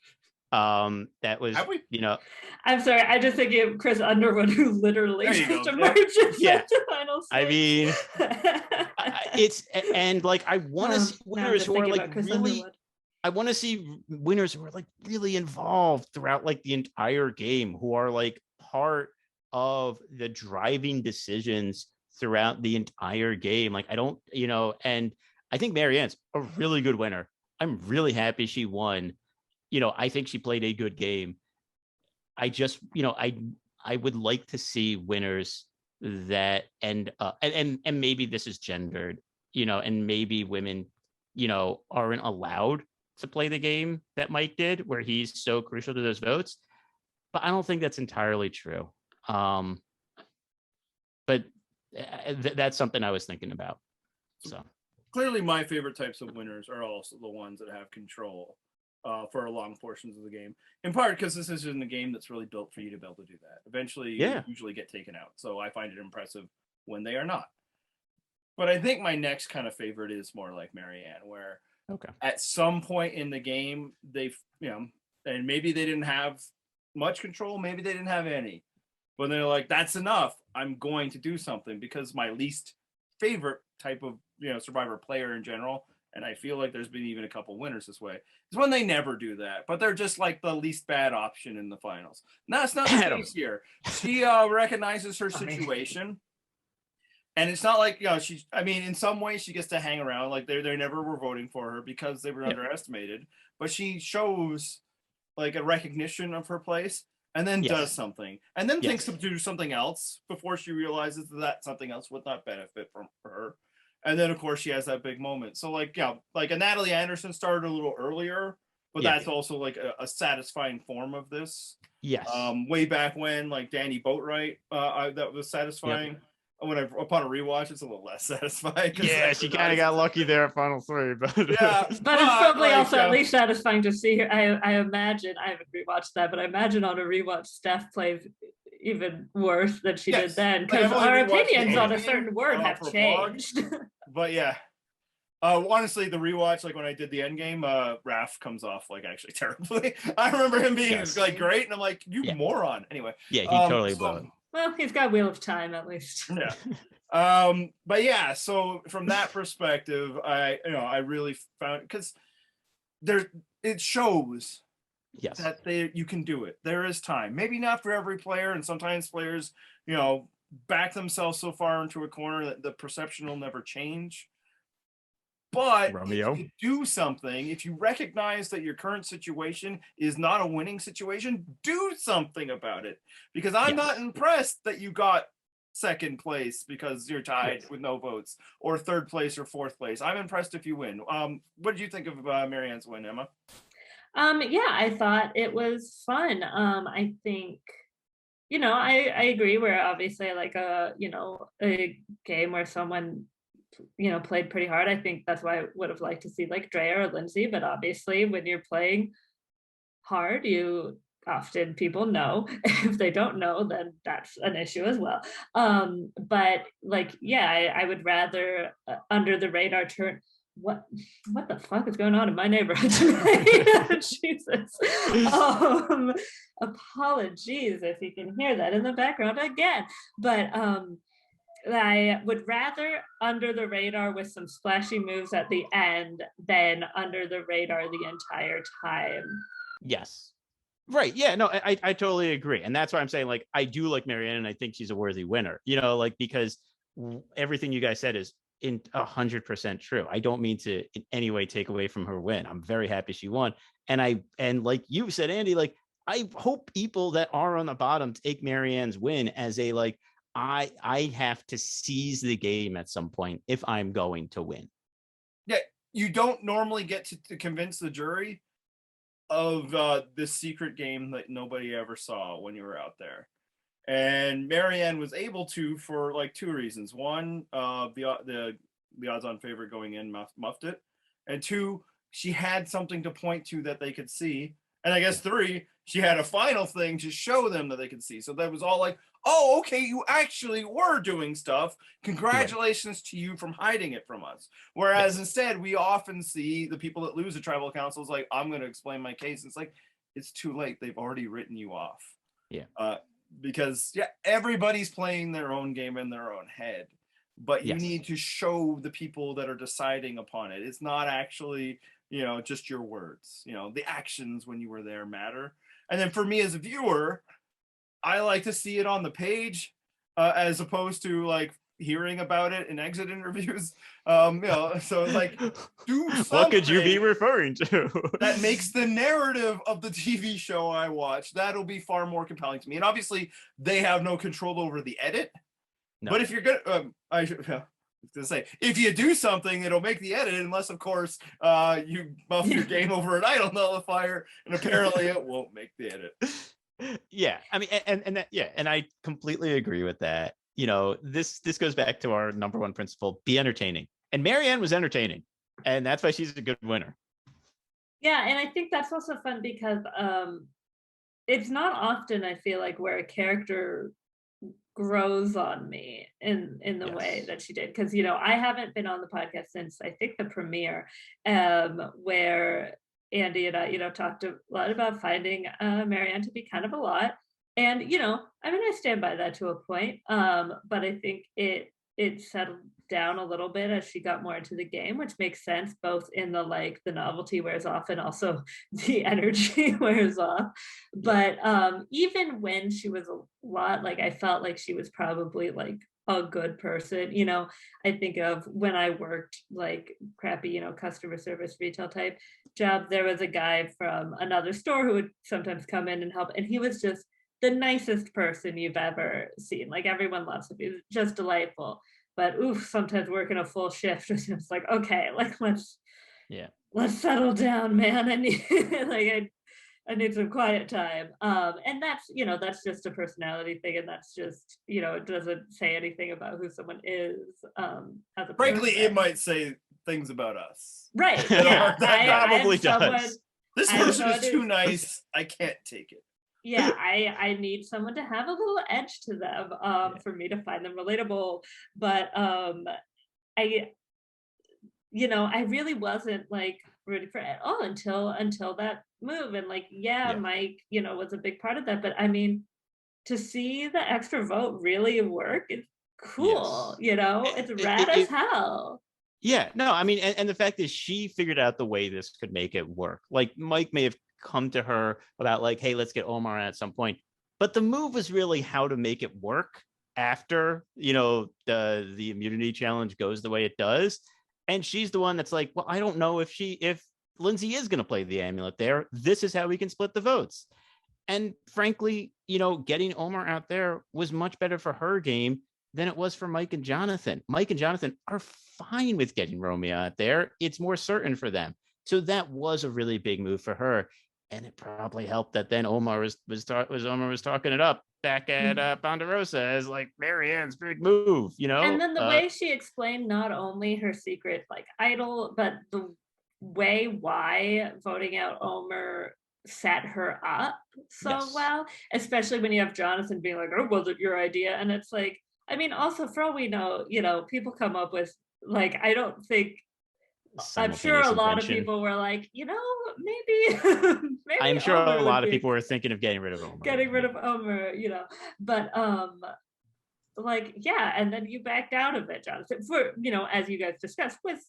That was, Have we? I'm sorry, I just think of Chris Underwood, who literally There you just go. emerges Yeah. at the final I stage. mean, it's, and like, I want to see Now I'm winners just who are thinking like about Chris really, Underwood. I want to see winners who are like really involved throughout like the entire game, who are like part of the driving decisions throughout the entire game. Like, I don't, and I think Maryanne's a really good winner. I'm really happy she won. I think she played a good game. I just, I would like to see winners that end up, and maybe this is gendered, and maybe women, aren't allowed to play the game that Mike did, where he's so crucial to those votes. But I don't think that's entirely true. But that's something I was thinking about. So clearly my favorite types of winners are also the ones that have control for long portions of the game, in part because this isn't a game that's really built for you to be able to do that. Eventually you usually get taken out, so I find it impressive when they are not. But I think my next kind of favorite is more like Maryanne, where at some point in the game they've and maybe they didn't have much control, maybe they didn't have any, but they're like, that's enough, I'm going to do something, because my least favorite type of Survivor player in general, and I feel like there's been even a couple winners this way, is when they never do that, but they're just like the least bad option in the finals. No, that's not the case here. She recognizes her situation, and it's not like she's, I mean, in some ways she gets to hang around, like they never were voting for her because they were underestimated, but she shows like a recognition of her place, and then does something, and then thinks to do something else before she realizes that something else would not benefit from her. And then of course she has that big moment. So like a Natalie Anderson started a little earlier, but that's also like a satisfying form of this. Yes. Way back when, like Danny Boatwright, that was satisfying. When upon a rewatch, it's a little less satisfying. Yeah, she kind of got lucky there at Final 3, but but it's probably also at least satisfying to see her. I imagine, I haven't rewatched that, but I imagine on a rewatch Steph plays even worse than she did then, because our opinions on a certain word have changed. But honestly, the rewatch, like when I did the end game, Raph comes off like actually terribly. I remember him being like great, and I'm like, you moron. Anyway, he totally blew it. Well, he's got Wheel of Time at least. But so from that perspective, I really found, because it shows that you can do it. There is time. Maybe not for every player, and sometimes players, back themselves so far into a corner that the perception will never change. But Romeo, if you do something, if you recognize that your current situation is not a winning situation, do something about it. Because I'm not impressed that you got second place because you're tied with no votes, or third place or fourth place. I'm impressed if you win. What did you think of Maryanne's win, Emma? I thought it was fun. I think, I agree. We're obviously like a game where someone, played pretty hard. I think that's why I would have liked to see like Drea or Lindsay, but obviously when you're playing hard, you often people know. If they don't know, then that's an issue as well. But like, I would rather under the radar turn. What the fuck is going on in my neighborhood tonight? Jesus. Apologies if you can hear that in the background again. But I would rather under the radar with some splashy moves at the end than under the radar the entire time. Yes. Right. Yeah. No, I totally agree. And that's why I'm saying, like, I do like Maryanne, and I think she's a worthy winner, like, because everything you guys said is in 100% true. I don't mean to in any way take away from her win. I'm very happy she won. And like you said, Andy, like, I hope people that are on the bottom take Maryanne's win as a, like, I have to seize the game at some point if I'm going to win. Yeah. You don't normally get to convince the jury of this secret game that nobody ever saw when you were out there, and Maryanne was able to for like two reasons. One, the odds-on favorite going in muffed it, and two, she had something to point to that they could see, and I guess three, she had a final thing to show them that they could see. So that was all like, oh, okay, you actually were doing stuff. Congratulations to you from hiding it from us. Whereas instead, we often see the people that lose the tribal councils like, I'm going to explain my case. It's like, it's too late. They've already written you off. Yeah. Because everybody's playing their own game in their own head. But you need to show the people that are deciding upon it. It's not actually, just your words. The actions when you were there matter. And then for me as a viewer, I like to see it on the page as opposed to like hearing about it in exit interviews. So like, do something. What could you be referring to? That makes the narrative of the TV show I watch. That'll be far more compelling to me. And obviously, they have no control over the edit. No. But if you're gonna, I was gonna say, if you do something, it'll make the edit, unless of course you buff your game over an idle nullifier, and apparently it won't make the edit. Yeah, I mean, and that, and I completely agree with that. This goes back to our number one principle: be entertaining. And Maryanne was entertaining, and that's why she's a good winner. Yeah, and I think that's also fun because it's not often, I feel like, where a character grows on me in the way that she did, because I haven't been on the podcast since I think the premiere, where Andy and I talked a lot about finding Maryanne to be kind of a lot, and I stand by that to a point, but I think it settled down a little bit as she got more into the game, which makes sense, both in the novelty wears off and also the energy wears off. But even when she was a lot, I felt like she was probably a good person. I think of when I worked crappy, customer service retail type job, there was a guy from another store who would sometimes come in and help, and he was just the nicest person you've ever seen. Everyone loves him. He was just delightful. But sometimes working a full shift was just okay, let's settle down, man. I need I need some quiet time. And that's just a personality thing, and that's just it doesn't say anything about who someone is as a frankly person. It might say things about us, right? Yeah, that probably does. This person is too nice, I can't take it. Yeah, I need someone to have a little edge to them for me to find them relatable. But I really wasn't rooting for it at all until that move. And Mike, was a big part of that. But I mean, to see the extra vote really work is cool. It's rad as hell. Yeah, no, I mean, and the fact is she figured out the way this could make it work. Mike may have come to her about hey, let's get Omar at some point, but the move was really how to make it work after the immunity challenge goes the way it does. And she's the one that's well, I don't know if Lindsay is going to play the amulet there. This is how we can split the votes. And frankly, getting Omar out there was much better for her game than it was for Mike and Jonathan. Mike and Jonathan are fine with getting Romeo out there. It's more certain for them. So that was a really big move for her. And it probably helped that then Omar was talking it up back at Ponderosa as Maryanne's big move, And then the way she explained not only her secret idol, but the way why voting out Omar set her up so well, especially when you have Jonathan being oh, was it your idea? And it's also for all we know, people come up with I don't think. I'm sure a lot of people were maybe I'm sure a lot of people were thinking of getting rid of Omar. But like, yeah, and then you backed out of it, Jonathan, for, you know, as you guys discussed, with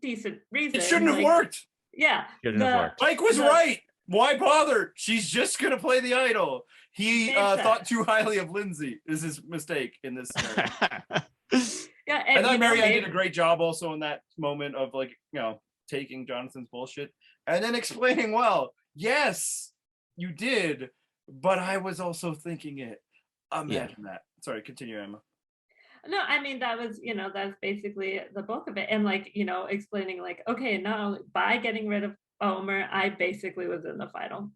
decent reason. It shouldn't have like, worked. Yeah. Shouldn't have worked. Mike was the- right. Why bother? She's just gonna play the idol. He Makes thought sense. too highly of Lindsay. Is his mistake in this scenario. Yeah, I and thought you know, Maryanne did maybe- a great job also in that moment of, like, you know, taking Jonathan's bullshit and then explaining, well, yes, you did, but I was also thinking it. Imagine that. Sorry, continue, Emma. No, I mean, that was, you know, that's basically the bulk of it. And like, you know, explaining like, okay, not only by getting rid of Omer, I basically was in the final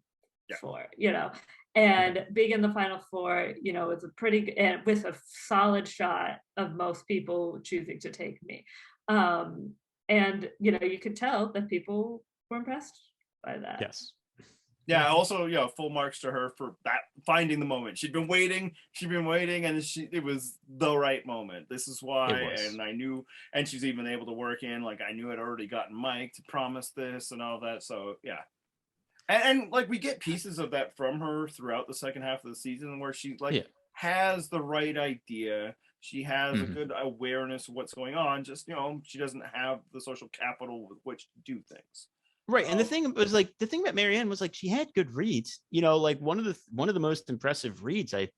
four, you know, and being in the final four, you know, it's a pretty, and with a solid shot of most people choosing to take me. And, you know, you could tell that people were impressed by that. Yes. Yeah, also, you know, full marks to her for that, finding the moment. She'd been waiting, and it was the right moment. This is why, and I knew, and she's even able to work in, like, I knew I'd already gotten Mike to promise this and all that. So yeah. And like, we get pieces of that from her throughout the second half of the season where she like has the right idea. She has a good awareness of what's going on. Just, you know, she doesn't have the social capital with which to do things. Right. And the thing was, like, the thing about Maryanne was, like, she had good reads, you know, like one of the most impressive reads I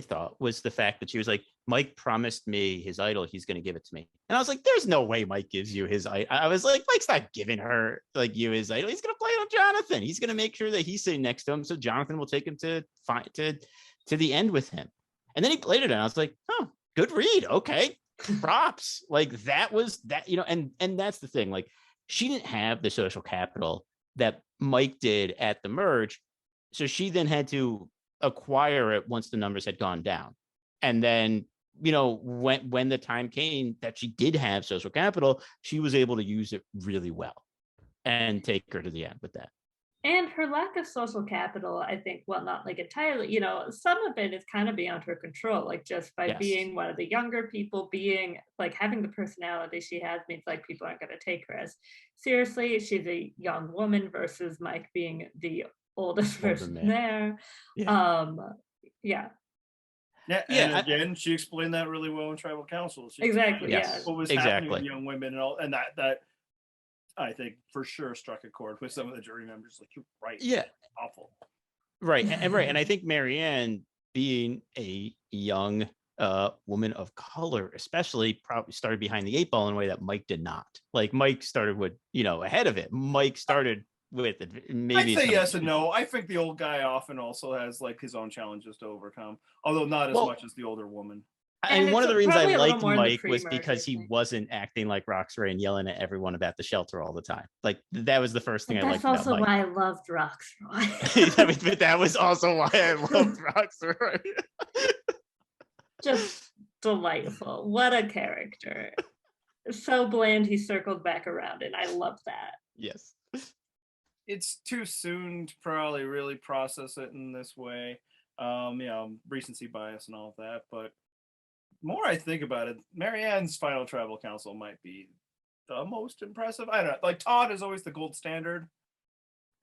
thought was the fact that she was like, Mike promised me his idol, he's going to give it to me. And I was like, there's no way Mike gives you his idol. I was like, Mike's not giving her, like, you his idol. He's going to play it on Jonathan. He's going to make sure that he's sitting next to him, so Jonathan will take him to the end with him. And then he played it, and I was like, oh, good read. Okay, props. Like, that was that, you know, and that's the thing. Like, she didn't have the social capital that Mike did at the merge, so she then had to acquire it once the numbers had gone down. And then, you know, when the time came that she did have social capital, she was able to use it really well and take her to the end with that. And her lack of social capital, I think, well, not like entirely, you know, some of it is kind of beyond her control, like just by being one of the younger people, being like having the personality she has means like people aren't going to take her as seriously. She's a young woman versus Mike being the oldest person there. Yeah. And again, she explained that really well in tribal council. She exactly. What was happening with young women and all, and that I think for sure struck a chord with some of the jury members. Like, you're right. Yeah. Awful. Right. And I think Maryanne, being a young woman of color, especially, probably started behind the eight ball in a way that Mike did not. Like, Mike started with, you know, ahead of it. Mike started with maybe. I'd say yes and no. I think the old guy often also has like his own challenges to overcome, although not as much as the older woman. I mean, one of the reasons I liked Mike was because he wasn't acting like Roxray and yelling at everyone about the shelter all the time. Like, that was the first thing I liked about Mike. That's also why I loved Roxray. I mean, but that was also why I loved Roxray. Just delightful. What a character. So bland he circled back around, and I love that. Yes. It's too soon to probably really process it in this way. You know, recency bias and all of that, but more I think about it, Maryanne's final tribal council might be the most impressive. I don't know. Like, Todd is always the gold standard.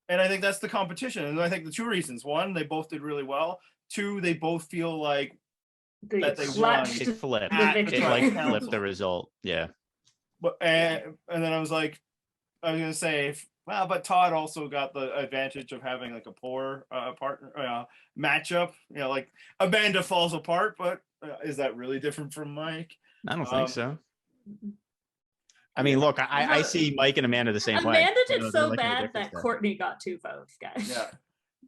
And I think that's the competition. And I think the two reasons. One, they both did really well. Two, they both feel like that they won. It flipped. It flipped the result. Yeah. But and then I was gonna say, well, but Todd also got the advantage of having like a poor partner matchup. You know, like Amanda falls apart, but is that really different from Mike? I don't think so. I mean, look, I see Mike and Amanda the same way. Amanda did so bad that Courtney got 2 votes, guys. Yeah.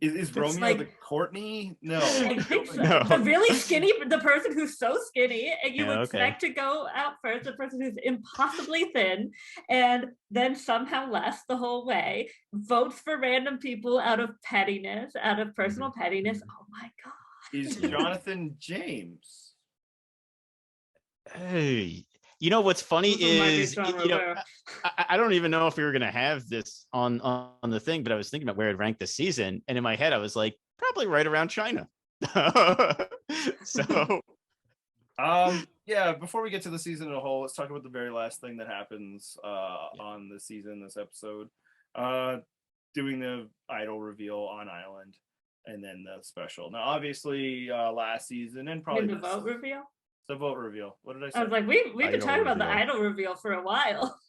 Is Romeo like, the Courtney? No. I think so. No. The really skinny, the person who's so skinny, and you expect to go out first, the person who's impossibly thin, and then somehow less the whole way, votes for random people out of pettiness, out of personal pettiness. Oh my God. Is Jonathan James? Hey. You know what's funny is, you know, I don't even know if we were gonna have this on the thing, but I was thinking about where I'd rank this season, and in my head I was like, probably right around China. So, yeah. Before we get to the season as a whole, let's talk about the very last thing that happens on the season, this episode, doing the idol reveal on Island, and then the special. Now, obviously, last season and probably the vote reveal. So vote reveal. What did I say? I was like, we've been Idol talking about the reveal. idol reveal for a while.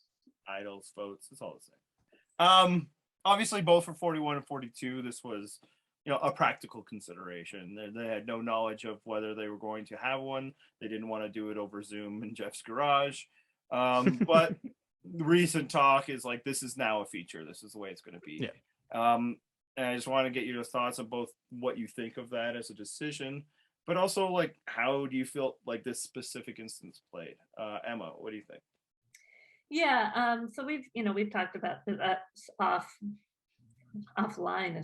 Idols, votes. It's all the same. Obviously, both for 41 and 42, this was, a practical consideration. They had no knowledge of whether they were going to have one. They didn't want to do it over Zoom in Jeff's garage. But recent talk is like, this is now a feature. This is the way it's going to be. Yeah. And I just want to get your thoughts on both what you think of that as a decision, but also like, how do you feel like this specific instance played? Emma, what do you think? Yeah, so we've talked about that offline.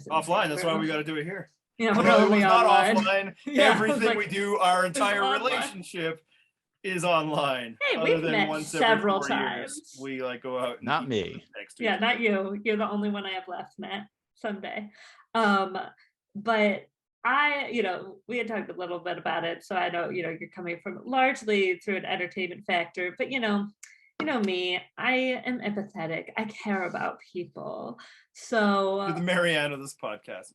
Offline, that's why we got to do it here. Yeah, No, we're it only was not online. offline. Yeah, I was Everything like, we do, our entire online. relationship is online. Hey, other we've than met once every several 4 years, times. we like go out and Not eat me. next to Yeah, each not other. you. You're the only one I have left, Matt. Someday. But we had talked a little bit about it, so I know, you're coming from largely through an entertainment factor, but you know me, I am empathetic. I care about people. So You're the Maryanne of this podcast.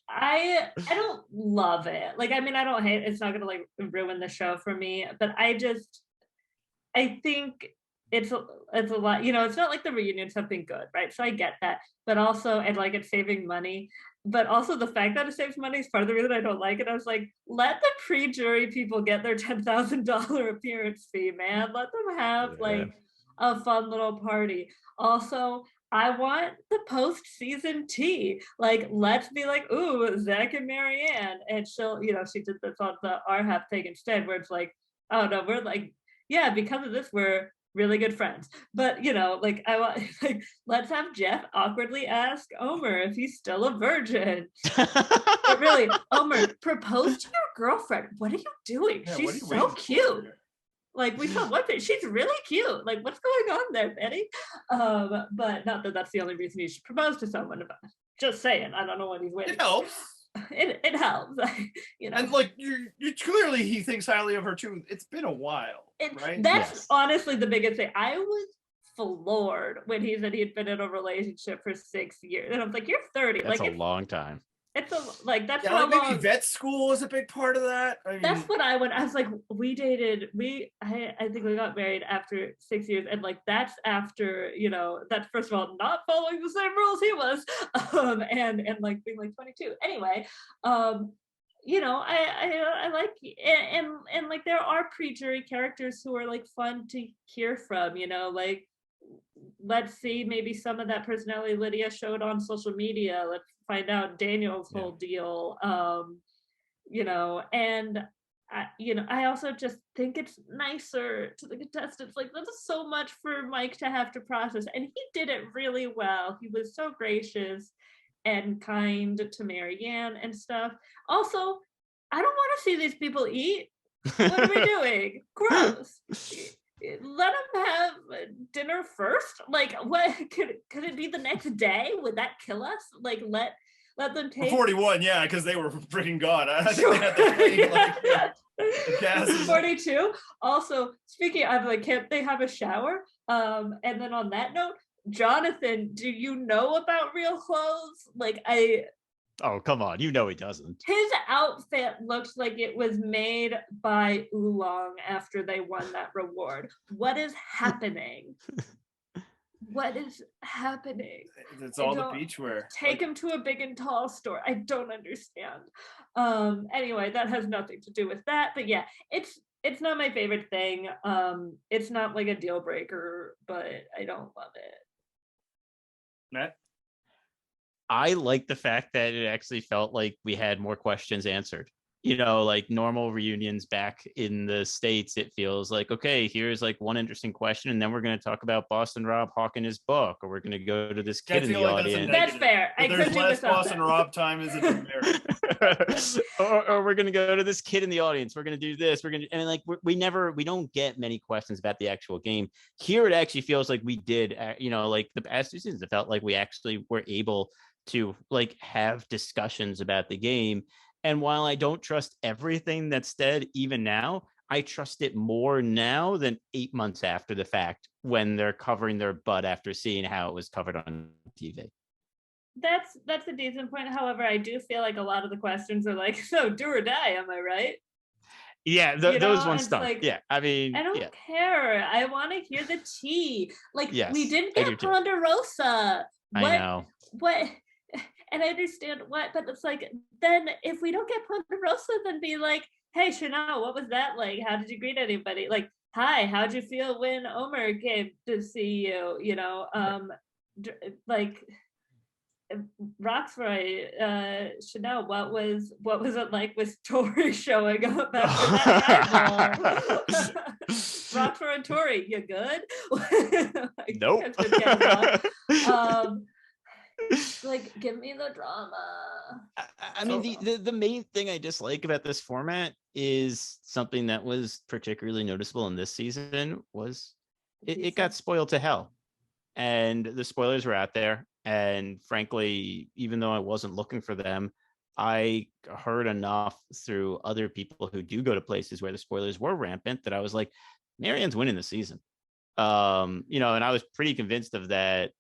I don't love it. Like, I mean, I don't hate it. It's not gonna like ruin the show for me, but I think it's a lot, it's not like the reunions have been good, right? So I get that, but also and like it's saving money, but also the fact that it saves money is part of the reason I don't like it. I was like, let the pre-jury people get their $10,000 appearance fee, man. Let them have like a fun little party. Also, I want the post-season tea. Like, let's be like, ooh, Zach and Maryanne. And she'll, she did this on the our half thing instead, where it's like, oh no, we're like, yeah, because of this, we're really good friends. But like I want like, let's have Jeff awkwardly ask Omar if he's still a virgin. But really, Omar, propose to your girlfriend. What are you doing? Yeah, She's so cute. Like, we saw one thing, she's really cute. Like, what's going on there, Betty? But not that that's the only reason you should propose to someone. Just saying, I don't know what he's waiting. It helps. It helps, And like, you clearly he thinks highly of her too. It's been a while, right? That's honestly the biggest thing. I was floored when he said he'd been in a relationship for 6 years, and I was like, "You're 30." That's like, a long time. It's that's how long. Maybe vet school is a big part of that. I mean, that's what I went. I was like, we dated. I think we got married after 6 years, and like that's after that's first of all not following the same rules he was, and like being like 22. Anyway, I like and like there are pre-jury characters who are like fun to hear from. Like, let's see maybe some of that personality Lydia showed on social media. Let's find out Daniel's whole deal. And I also just think it's nicer to the contestants. Like, this is so much for Mike to have to process, and he did it really well. He was so gracious and kind to Maryanne and stuff. Also, I don't want to see these people eat. What are we doing? Gross. Let them have dinner first. Like, what could it be the next day? Would that kill us? Like, let them take 41, yeah, because they were freaking gone. I think they had to clean, the gas. 42. Also, speaking of like, can't they have a shower? And then on that note, Jonathan, do you know about Real Clothes? Like, Oh, come on. He doesn't. His outfit looks like it was made by Oolong after they won that reward. What is happening? What is happening? It's all the beachwear. Take him to a big and tall store. I don't understand. Anyway, that has nothing to do with that. But yeah, it's not my favorite thing. It's not like a deal breaker, but I don't love it. Matt? I like the fact that it actually felt like we had more questions answered. Like normal reunions back in the States, it feels like, okay, here's like one interesting question, and then we're going to talk about Boston Rob hawking his book, or we're going to go to this kid in the audience. That's fair. If there's less Boston Rob time, is it or we're going to go to this kid in the audience. We're going to do this. We're going to, and like we don't get many questions about the actual game. Here, it actually feels like we did, like the past 2 seasons, it felt like we actually were able to like have discussions about the game. And while I don't trust everything that's said, even now, I trust it more now than 8 months after the fact when they're covering their butt after seeing how it was covered on TV. that's a decent point. However, I do feel like a lot of the questions are like, so do or die, am I right? Yeah, You know, those ones and it's stunk. like, Yeah, I mean, I don't yeah, care. I want to hear the tea. Like, we yes, didn't I get do too. Ponderosa. I What know. what and I understand what, but it's like, then if we don't get Ponderosa, then be like, hey Chanel, what was that like? How did you greet anybody? Like, hi, how'd you feel when Omar came to see you? You know, like Roxroy, Chanel, what was it like with Tori showing up after that rival? Roxroy and Tori, you good? Like, you Nope. guys been getting along. Like, give me the drama. I mean, the main thing I dislike about this format is something that was particularly noticeable in this season was it got spoiled to hell. And the spoilers were out there. And frankly, even though I wasn't looking for them, I heard enough through other people who do go to places where the spoilers were rampant that I was like, Maryanne's winning the season. And I was pretty convinced of that,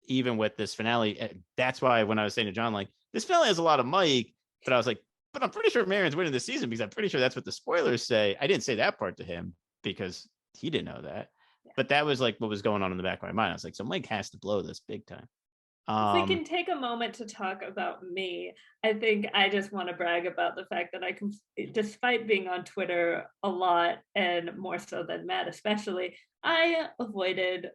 even with this finale. That's why when I was saying to John, like, this finale has a lot of Mike, but I was like, but I'm pretty sure Maryanne's winning the season because I'm pretty sure that's what the spoilers say. I didn't say that part to him because he didn't know that. But that was like what was going on in the back of my mind. I was like, so Mike has to blow this big time. If we can take a moment to talk about me, I think I just want to brag about the fact that despite being on Twitter a lot and more so than Matt especially, I avoided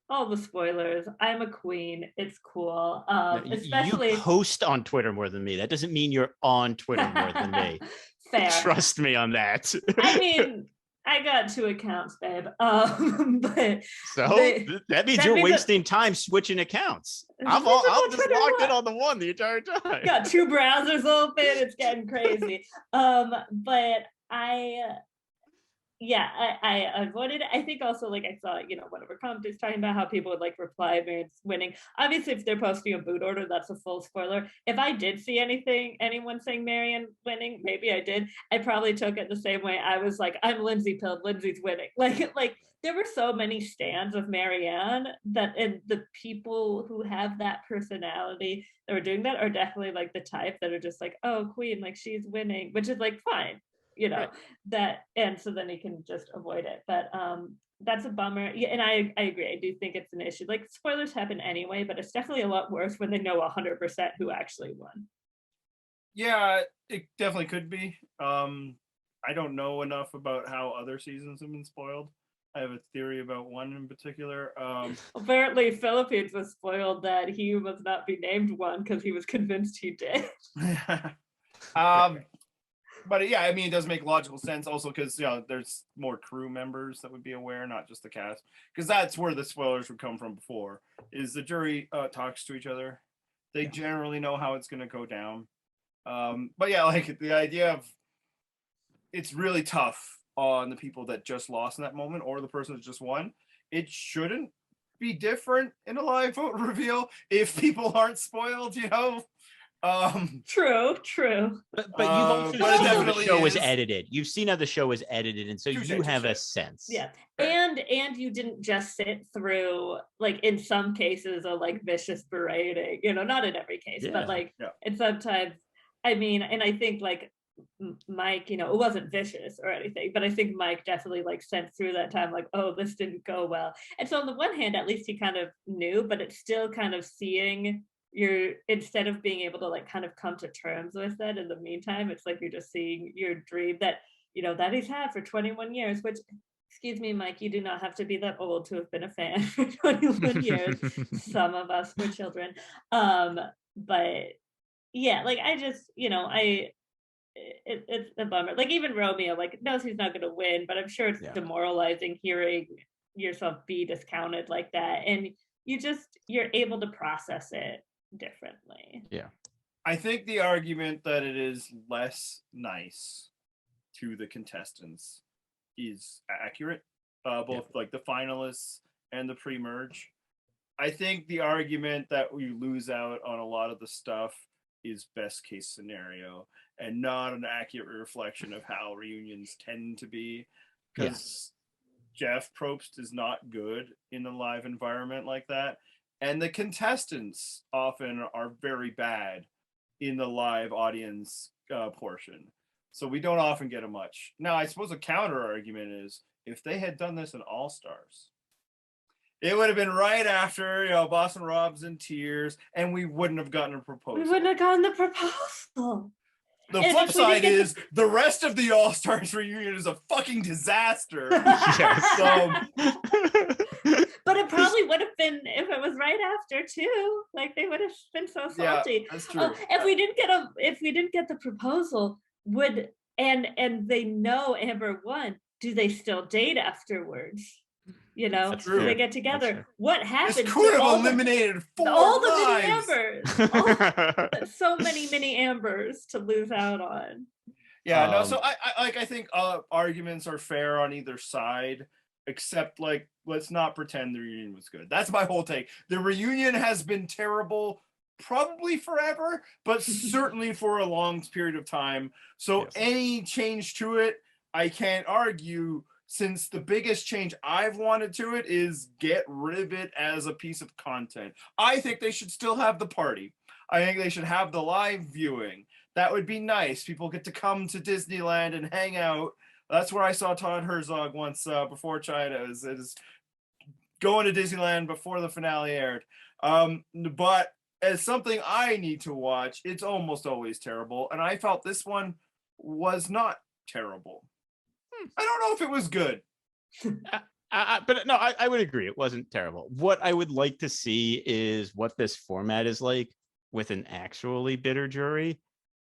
all the spoilers. I'm a queen. It's cool. Especially you post on Twitter more than me. That doesn't mean you're on Twitter more than me. Fair. Trust me on that. I mean, I got 2 accounts, babe. But that means you're wasting time switching accounts. I'm just locked in on the one the entire time. Got 2 browsers open. It's getting crazy. But I avoided it. I think also, like, I saw, whatever comments talking about how people would like reply Maryanne's winning. Obviously, if they're posting a boot order, that's a full spoiler. If I did see anyone saying Maryanne winning, maybe I did. I probably took it the same way. I was like, I'm Lindsay pilled. Lindsay's winning. Like there were so many stands of Maryanne and the people who have that personality that were doing that are definitely like the type that are just like, oh, queen, like she's winning, which is like fine. Right. That, and so then he can just avoid it. But that's a bummer. Yeah, and I agree. I do think it's an issue. Like, spoilers happen anyway, but it's definitely a lot worse when they know 100% who actually won. Yeah, it definitely could be. I don't know enough about how other seasons have been spoiled. I have a theory about one in particular. Apparently, Philippines was spoiled that he must not be named one because he was convinced he did. But yeah, I mean, it does make logical sense also because, there's more crew members that would be aware, not just the cast. Because that's where the spoilers would come from before, is the jury talks to each other. They generally know how it's going to go down. But yeah, like the idea of it's really tough on the people that just lost in that moment or the person that just won. It shouldn't be different in a live vote reveal if people aren't spoiled, True. But you've also seen how the show was edited. You've seen how the show was edited, and so you have a sense. Yeah. And you didn't just sit through, like, in some cases, a like vicious berating, not in every case, but like and sometimes, I mean, and I think like Mike, it wasn't vicious or anything, but I think Mike definitely like sent through that time like, oh, this didn't go well. And so on the one hand, at least he kind of knew, but it's still kind of seeing instead of being able to like kind of come to terms with it in the meantime, it's like you're just seeing your dream that that he's had for 21 years, which, excuse me, Mike, you do not have to be that old to have been a fan for 21 years. Some of us were children. But yeah, like I just, it's a bummer. Like even Romeo like knows he's not going to win, but I'm sure it's demoralizing hearing yourself be discounted like that, and you're able to process it differently. Yeah. I think the argument that it is less nice to the contestants is accurate, both like the finalists and the pre-merge. I think the argument that we lose out on a lot of the stuff is best case scenario and not an accurate reflection of how reunions tend to be, because Jeff Probst is not good in a live environment like that. and the contestants often are very bad in the live audience portion. So we don't often get a much. Now, I suppose a counter argument is if they had done this in All Stars, it would have been right after, Boston Rob's in tears, and we wouldn't have gotten a proposal. We wouldn't have gotten the proposal. The And flip if we side didn't get is the rest of the All Stars reunion is a fucking disaster. Yes. But it probably would have been if it was right after too. Like they would have been so salty. Yeah, that's true. If we didn't get the proposal, and they know Amber won, do they still date afterwards? That's Do they true. get together? What happens? This could have eliminated all four the lives. mini Ambers. So many mini Ambers to lose out on. Yeah, no. So I think arguments are fair on either side, except let's not pretend the reunion was good. That's my whole take. The reunion has been terrible, probably forever, but certainly for a long period of time. So Yes. any change to it, I can't argue. Since the biggest change I've wanted to it is get rid of it as a piece of content. I think they should still have the party. I think they should have the live viewing. That would be nice. People get to come to Disneyland and hang out. That's where I saw Todd Herzog once before China. Is going to Disneyland before the finale aired. But as something I need to watch, it's almost always terrible. And I felt this one was not terrible. I don't know if it was good. But no, I would agree. It wasn't terrible. What I would like to see is what this format is like with an actually bitter jury,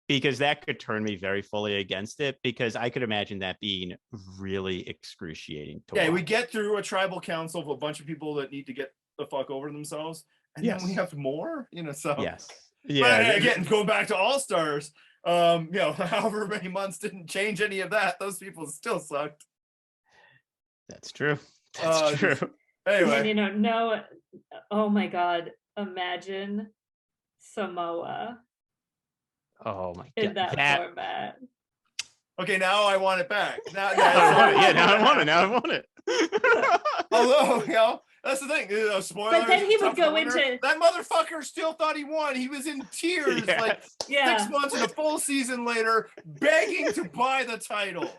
because that could turn me very fully against it, because I could imagine that being really excruciating to watch. We get through a tribal council of a bunch of people that need to get the fuck over themselves. And then we have more, so. Yes. Yeah. But again, going back to All Stars, however many months didn't change any of that. Those people still sucked. That's true. That's true. Anyway. And no, oh my God, imagine Samoa Oh my in God. that format. Okay, now I want it back. Now I want it. Yeah, now I want it. Although, that's the thing. Spoilers. But then he would go winner. into That motherfucker still thought he won. He was in tears, Yes. 6 months and a full season later, begging to buy the title.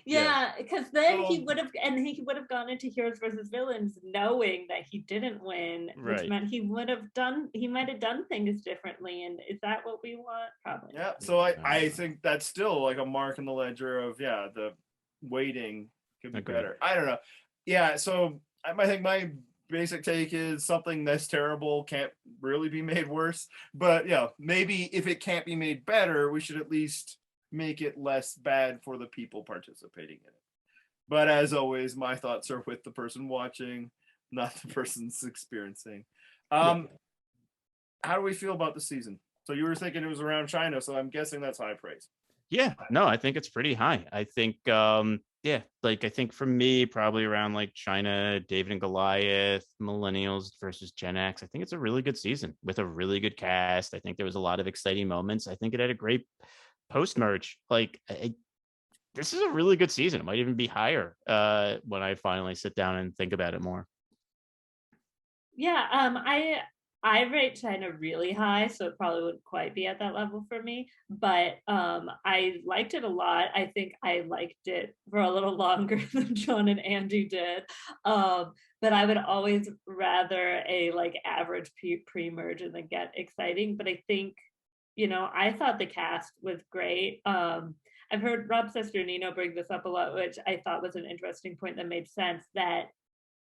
Yeah, because then he would have gone into Heroes versus Villains knowing that he didn't win, which Right. meant he might have done things differently. And is that what we want? Probably. Yeah. So I think that's still like a mark in the ledger of the waiting could be Agreed. better. I don't know. Yeah. So I think my basic take is something that's terrible can't really be made worse. But maybe if it can't be made better, we should at least make it less bad for the people participating in it. But as always, my thoughts are with the person watching, not the person's experiencing. How do we feel about the season? So you were thinking it was around China, so I'm guessing that's high praise. Yeah, no, I think it's pretty high. I think, I think for me, probably around like China, David and Goliath, Millennials versus Gen X. I think it's a really good season with a really good cast. I think there was a lot of exciting moments. I think it had a great post-merge. This is a really good season. It might even be higher when I finally sit down and think about it more. Yeah, I rate China really high, so it probably wouldn't quite be at that level for me. But I liked it a lot. I think I liked it for a little longer than John and Andy did. But I would always rather a average pre-merge and then get exciting. But I think, I thought the cast was great. I've heard Rob Sesternino bring this up a lot, which I thought was an interesting point that made sense, that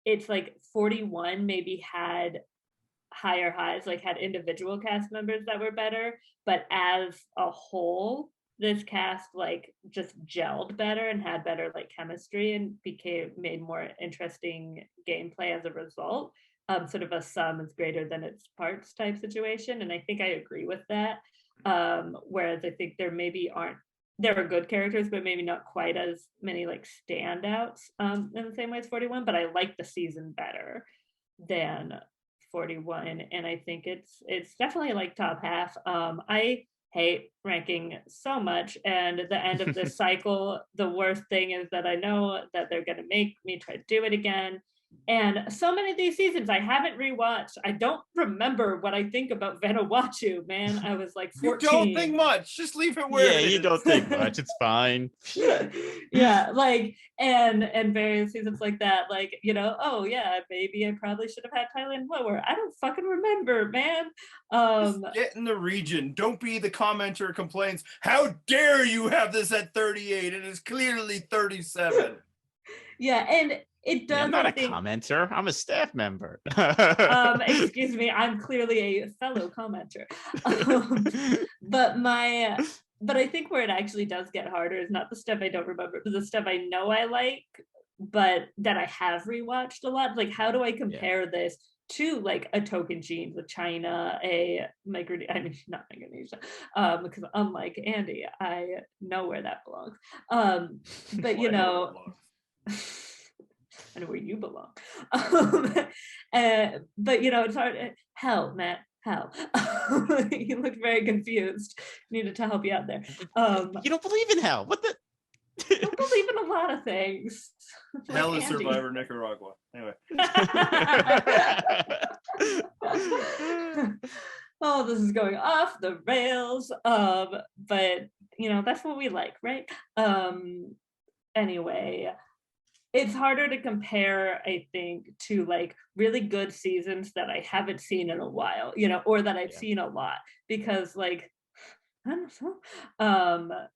it's 41 maybe had higher highs, had individual cast members that were better, but as a whole, this cast just gelled better and had better chemistry and made more interesting gameplay as a result. Sort of a sum is greater than its parts type situation, and I think I agree with that. Whereas I think there are good characters, but maybe not quite as many standouts in the same way as 41. But I like the season better than 41, and I think it's definitely top half. I hate ranking so much, and at the end of this cycle, the worst thing is that I know that they're going to make me try to do it again, And so many of these seasons I haven't rewatched. I don't remember what I think about Vanuatu, man. I was like 14. You don't think much. Just leave it where Yeah, it you is. don't think much. It's fine. Yeah, like and various seasons like that, like, you know, oh yeah, maybe I probably should have had Thailand lower. I don't fucking remember, man. Just get in the region. Don't be the commenter who complains, how dare you have this at 38? It is clearly 37. Yeah, and it does. I'm not I a think, commenter. I'm a staff member. excuse me, I'm clearly a fellow commenter. But I think where it actually does get harder is not the stuff I don't remember, but the stuff I know I like, but that I have rewatched a lot. Like, how do I compare this to like a Token Jeans with China, not Micronesia, because unlike Andy, I know where that belongs. But you know, I know where you belong. But you know, it's hard. Hell, Matt. Hell. You looked very confused. Needed to help you out there. You don't believe in hell. What the? I don't believe in a lot of things. Hell Like is Andy. Survivor Nicaragua. Anyway. Oh, this is going off the rails. But you know, that's what we like, right? Anyway, it's harder to compare, I think, to like really good seasons that I haven't seen in a while, you know, or that I've seen a lot, because like, I don't know.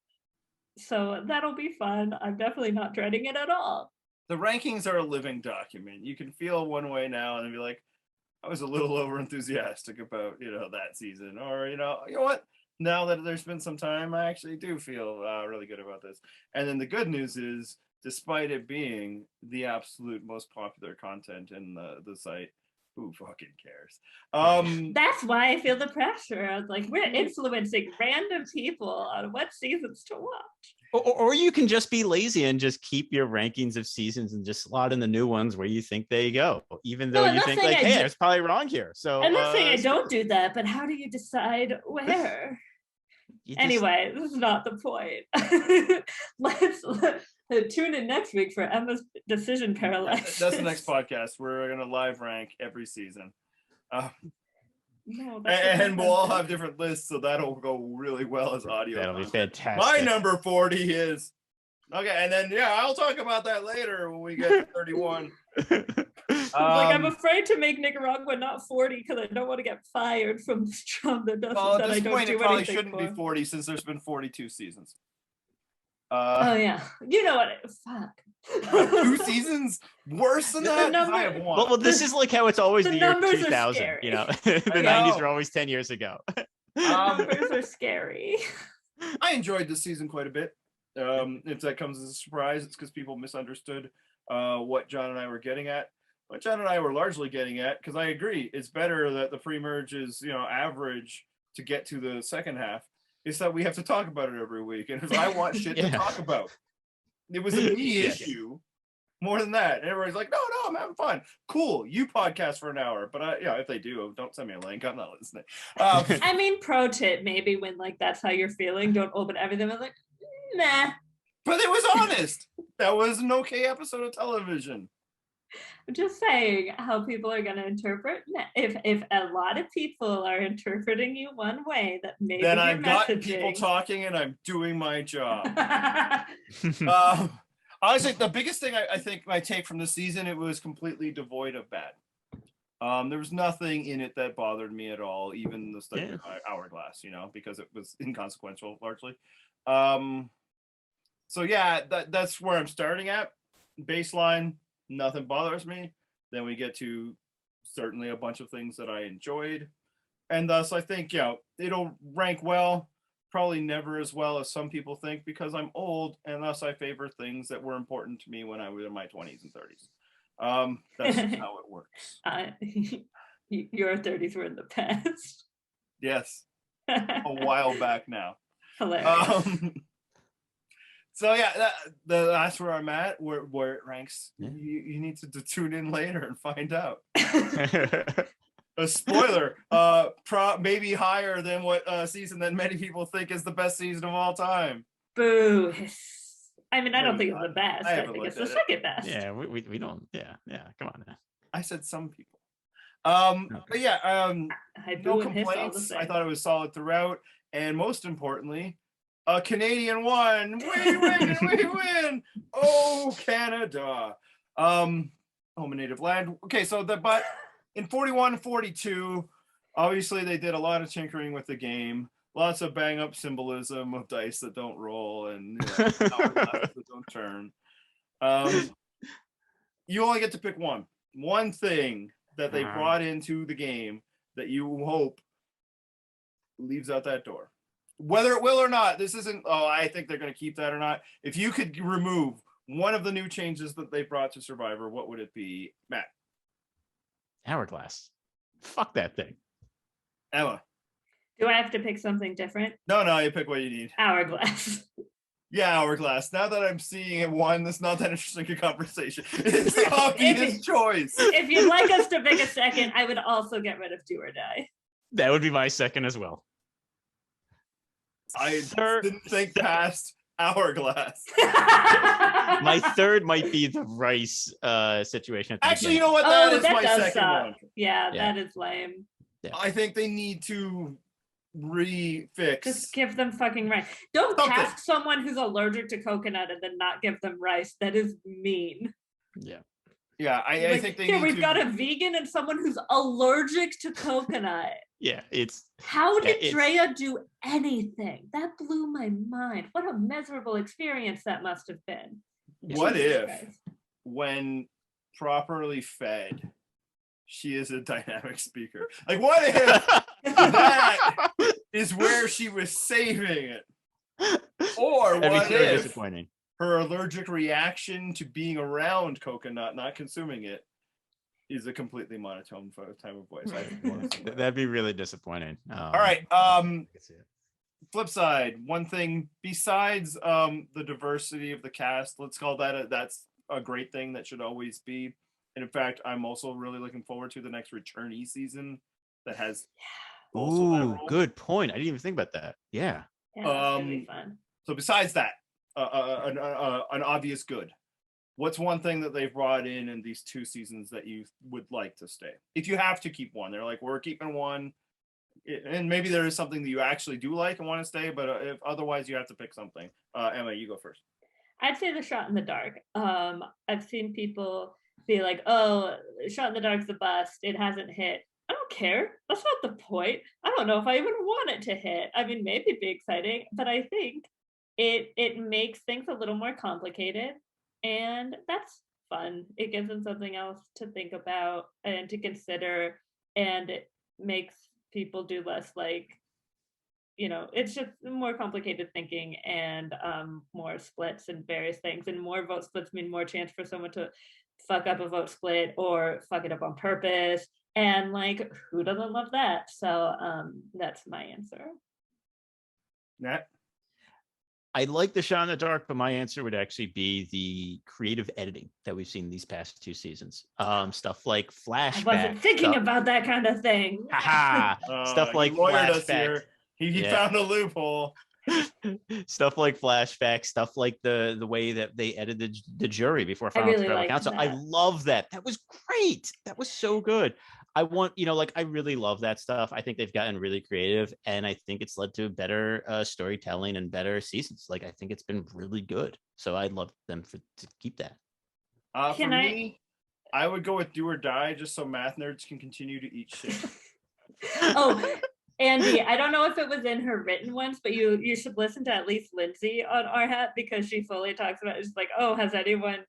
So that'll be fun. I'm definitely not dreading it at all. The rankings are a living document. You can feel one way now and be like, I was a little over enthusiastic about, you know, that season, or you know what? Now that there's been some time, I actually do feel really good about this. And then the good news is, despite it being the absolute most popular content in the site, who fucking cares? That's why I feel the pressure. I was like, we're influencing random people on what seasons to watch. Or you can just be lazy and just keep your rankings of seasons and just slot in the new ones where you think they go, even though you think like, hey, I was probably wrong here. So I'm not saying I don't do that, but how do you decide where? Anyway, this is not the point. Let's tune in next week for Emma's decision paralysis. That's the next podcast. We're gonna live rank every season. No, and we'll all have different lists, so that'll go really well as audio. That'll be fantastic. My number 40 is okay, and then I'll talk about that later when we get to 31. I'm afraid to make Nicaragua not 40 because I don't want to get fired from this job that doesn't. Well, at that this I don't point, do it probably anything shouldn't for. be 40 since there's been 42 seasons. Oh yeah, you know what? Fuck. 2 seasons worse than that. I have one. Well, this is like how it's always the year 2000. You know, the 90s are always 10 years ago. Numbers are scary. I enjoyed this season quite a bit. If that comes as a surprise, it's because people misunderstood what John and I were getting at. What John and I were largely getting at, because I agree, it's better that the pre-merge is, you know, average to get to the second half. Is that we have to talk about it every week, and I want shit to talk about. It was a me issue more than that. And everybody's like, no, I'm having fun. Cool, you podcast for an hour, but if they do, don't send me a link. I'm not listening. I mean, pro tip, maybe when like that's how you're feeling, don't open everything. I'm like, nah. But it was honest. That was an okay episode of television. I'm just saying how people are going to interpret. If a lot of people are interpreting you one way, that maybe then I've got messaging. people talking and I'm doing my job. Honestly, the biggest thing I think my take from the season, it was completely devoid of bad. There was nothing in it that bothered me at all, even the stuff with Hourglass, you know, because it was inconsequential largely. So yeah, that's where I'm starting at. Baseline, nothing bothers me. Then we get to certainly a bunch of things that I enjoyed. And thus I think, it'll rank well, probably never as well as some people think, because I'm old and thus I favor things that were important to me when I was in my 20s and 30s. That's just how it works. Your 30s were in the past. Yes. A while back now. Hilarious. So yeah, that's where I'm at, where it ranks. You need to tune in later and find out. A spoiler, maybe higher than what season that many people think is the best season of all time. Boo. I mean, I don't Maybe think it's the not. best. I I haven't think it's looked the at second best. Yeah, we don't. Yeah, come on now. I said some people. Okay. But yeah, I no boo and hiss all the complaints. I same. thought it was solid throughout, and most importantly, a Canadian won. We win, we win. Oh, Canada. Home and native land. Okay, so but in 41-42, obviously they did a lot of tinkering with the game. Lots of bang up symbolism of dice that don't roll and hourglasses that don't turn. You only get to pick one thing that they brought into the game that you hope leaves out that door. Whether it will or not, this isn't, I think they're going to keep that or not. If you could remove one of the new changes that they brought to Survivor, what would it be, Matt? Hourglass. Fuck that thing. Emma? Do I have to pick something different? No, you pick what you need. Hourglass. Yeah, Hourglass. Now that I'm seeing it one, that's not that interesting a conversation. It's the obvious choice. If you'd like us to pick a second, I would also get rid of Do or Die. That would be my second as well. I didn't think past Hourglass. My third might be the rice situation. At the Actually, you beginning. know what? That is that my does second suck. one. Yeah, Yeah. that is lame. Yeah. I think they need to refix. Just give them fucking rice. Don't Something. task someone who's allergic to coconut and then not give them rice. That is mean. Yeah. Yeah, I Like, think they here need we've to. got a vegan and someone who's allergic to coconut. Yeah. It's How did it's- Drea do anything? That blew my mind. What a miserable experience that must have been. What Jesus if, Christ. when properly fed, she is a dynamic speaker? Like, what if that is where she was saving it? Or That'd be what very if disappointing. her allergic reaction to being around coconut, not consuming it, is a completely monotone type of voice? That'd be really disappointing. All right. I can see it. Flip side, one thing besides the diversity of the cast, let's call that that's a great thing that should always be. And in fact, I'm also really looking forward to the next returnee season that has also that Ooh, role. good point. I didn't even think about that. Yeah. Yeah, that's gonna be fun. So besides that, an obvious good. What's one thing that they've brought in these 2 seasons that you would like to stay? If you have to keep one, they're like, we're keeping one. And maybe there is something that you actually do like and want to stay, but if otherwise you have to pick something. Emma, you go first. I'd say the shot in the dark. I've seen people be like, oh, shot in the dark's the bust. It hasn't hit. I don't care. That's not the point. I don't know if I even want it to hit. I mean, maybe it'd be exciting, but I think it makes things a little more complicated, and that's fun. It gives them something else to think about and to consider, and it makes people do less, like, it's just more complicated thinking and more splits and various things, and more vote splits mean more chance for someone to fuck up a vote split or fuck it up on purpose, and like, who doesn't love that? So that's my answer. Nat? I like the shot in the dark, but my answer would actually be the creative editing that we've seen these past 2 seasons. Stuff like flashback. I wasn't thinking about that kind of thing. Stuff like flashback. He found a loophole. Stuff like flashback, stuff like the way that they edited the jury before final really tribal liked council. that. I love that. That was great. That was so good. I want, I really love that stuff. I think they've gotten really creative, and I think it's led to better storytelling and better seasons. Like, I think it's been really good. So I'd love them to keep that. For me, I would go with Do or Die, just so math nerds can continue to eat shit. Oh, Andy, I don't know if it was in her written ones, but you should listen to at least Lindsay on Our Hat, because she fully talks about it. It's like, oh, has anyone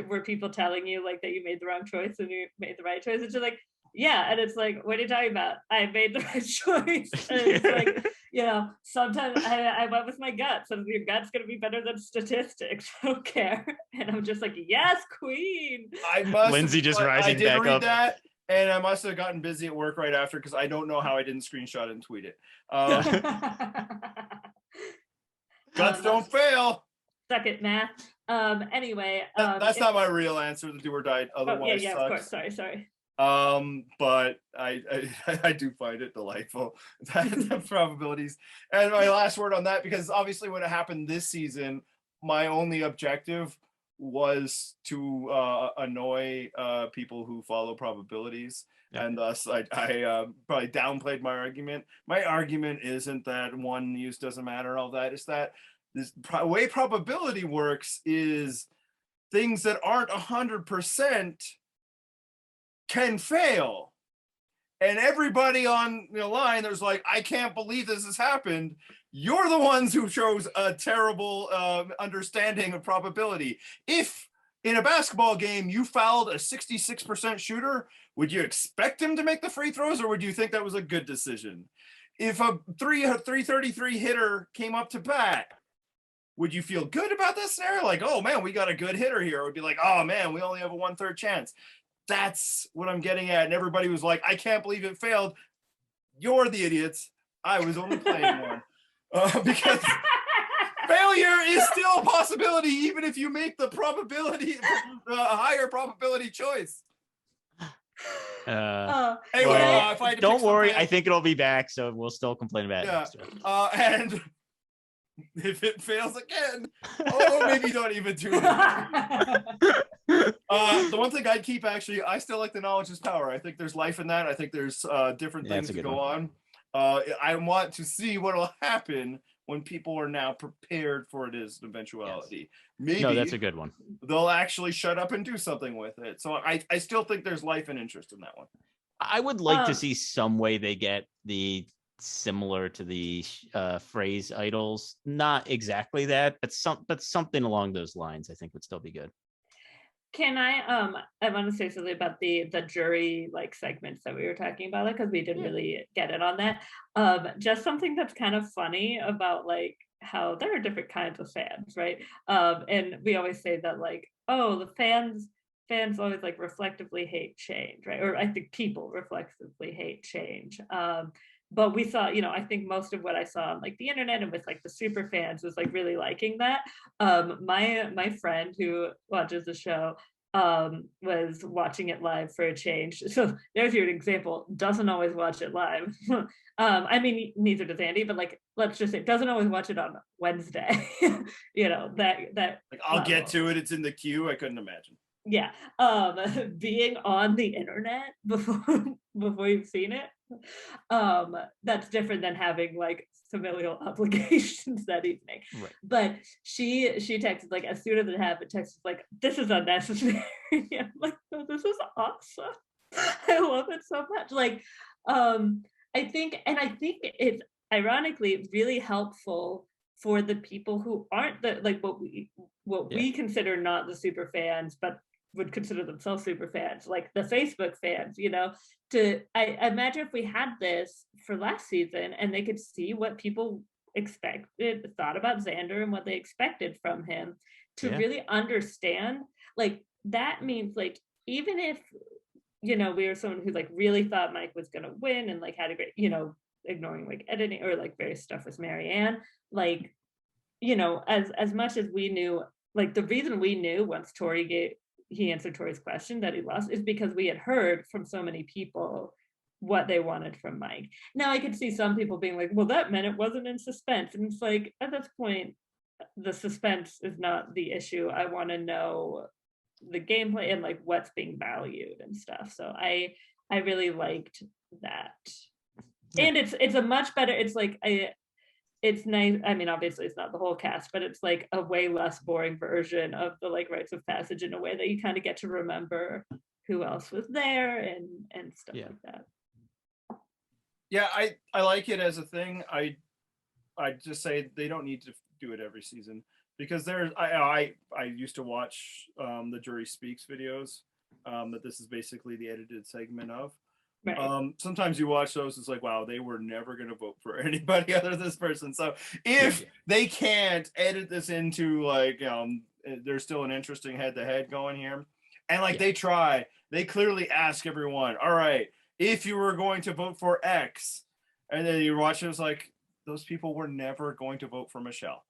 were people telling you like that you made the wrong choice and you made the right choice? And she's like, yeah. And it's like, what are you talking about? I made the right choice. And it's like, sometimes I went with my gut. So your gut's gonna be better than statistics. I don't care. And I'm just like, yes, queen. Lindsay just rising I did back read up. that, and I must have gotten busy at work right after, because I don't know how I didn't screenshot it and tweet it. Guts don't fail. Suck it, math. Anyway, that's not my real answer. The Do or Die otherwise yeah, sucks. of course. Sorry. But I do find it delightful, the probabilities. And my last word on that, because obviously when it happened this season, my only objective was to annoy people who follow probabilities. Yeah. And thus I probably downplayed my argument. My argument isn't that one use doesn't matter, all that. It's that this way probability works is things that aren't 100% can fail. And everybody on the line, there's like, I can't believe this has happened. You're the ones who chose a terrible understanding of probability. If in a basketball game you fouled a 66% shooter, would you expect him to make the free throws, or would you think that was a good decision? If a 333 hitter came up to bat, would you feel good about this scenario? Like, oh man, we got a good hitter here. It would be like, oh man, we only have a 1/3 chance. That's what I'm getting at. And everybody was like, I can't believe it failed. You're the idiots. I was only playing one. Because failure is still a possibility, even if you make the probability higher probability choice. Anyway, if I had to don't pick worry. something- I think it'll be back, so we'll still complain about it. Yeah. Next time. And if it fails again, maybe don't even do it. The one thing I'd keep, actually, I still like the knowledge is power. I think there's life in that. I think there's different Yeah, things that's a to good go one. on. I want to see what will happen when people are now prepared for it as an eventuality. Maybe No, that's a good one. they'll actually shut up and do something with it. So I still think there's life and interest in that one. I would like to see some way they get the similar to the phrase idols. Not exactly that, but something along those lines I think would still be good. Can I want to say something about the jury like segments that we were talking about, because we didn't really get it on that. Just something that's kind of funny about like how there are different kinds of fans, right? And we always say that like, oh, the fans always like reflectively hate change, right? Or I think people reflectively hate change. But we saw, I think most of what I saw on like the internet and with like the super fans was like really liking that. My friend who watches the show was watching it live for a change. So there's your example, doesn't always watch it live. I mean, neither does Andy, but like, let's just say doesn't always watch it on Wednesday. That like, I'll get to it. It's in the queue. I couldn't imagine. Yeah. Being on the internet before you've seen it, that's different than having like familial obligations that evening. Right. But she texted like as soon as it happened, texted like, this is unnecessary. I'm like, oh, this is awesome. I love it so much. Like I think it's ironically really helpful for the people who aren't the like what we consider not the super fans, but would consider themselves super fans, like the Facebook fans, I imagine if we had this for last season and they could see what people thought about Xander and what they expected from him, to really understand, like that means like even if we were someone who like really thought Mike was gonna win and like had a great, ignoring like editing or like various stuff with Maryanne, like as much as we knew, like the reason we knew once he answered Tori's question that he lost is because we had heard from so many people what they wanted from Mike. Now I could see some people being like, well, that meant it wasn't in suspense. And it's like, at this point, the suspense is not the issue. I want to know the gameplay and like what's being valued and stuff. So I really liked that. Yeah. And it's a much better, it's like it's nice. I mean, obviously it's not the whole cast, but it's like a way less boring version of the like rites of passage in a way that you kind of get to remember who else was there and stuff like that. Yeah, I like it as a thing. I just say they don't need to do it every season, because I used to watch the Jury Speaks videos that this is basically the edited segment of. Right. Sometimes you watch those, it's like, wow, they were never going to vote for anybody other than this person. So if they can't edit this into like, there's still an interesting head-to-head going here. And like they clearly ask everyone, all right, if you were going to vote for X, and then you watch it, it's like, those people were never going to vote for Michelle.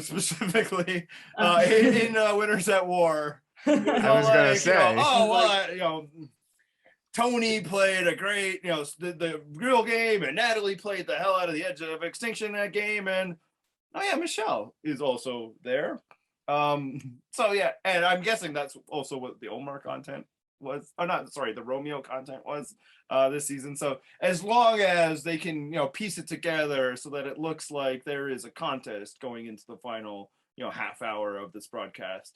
Specifically in Winners at War. I was like, going to say. Tony played a great, the real game, and Natalie played the hell out of the Edge of Extinction in that game, and Michelle is also there. So yeah, and I'm guessing that's also what the Omar content was, or not, sorry, the Romeo content was this season. So as long as they can, piece it together so that it looks like there is a contest going into the final, half hour of this broadcast,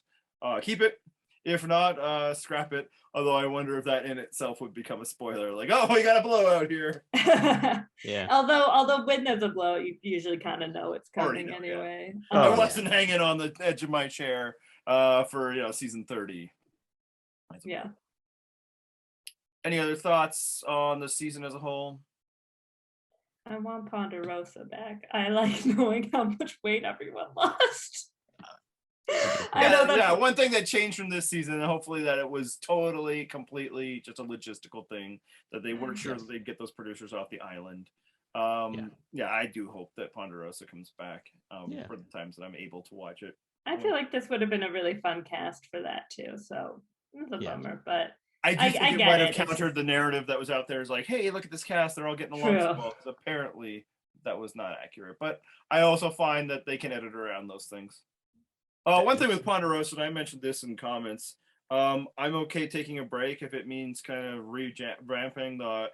keep it. If not, scrap it. Although I wonder if that in itself would become a spoiler, like, oh, we got a blowout here. Yeah. Although when there's a blowout, you usually kind of know it's coming anyway. Oh, I wasn't hanging on the edge of my chair for season 30. Yeah. Any other thoughts on the season as a whole? I want Ponderosa back. I like knowing how much weight everyone lost. One thing that changed from this season, and hopefully that it was totally, completely just a logistical thing, that they weren't sure that they'd get those producers off the island. I do hope that Ponderosa comes back for the times that I'm able to watch it. I feel like this would have been a really fun cast for that too. So it's a bummer, but I do think it might have countered the narrative that was out there. Is like, hey, look at this cast; they're all getting along so well. Because apparently, that was not accurate. But I also find that they can edit around those things. One thing with Ponderosa, and I mentioned this in comments. I'm okay taking a break if it means kind of revamping the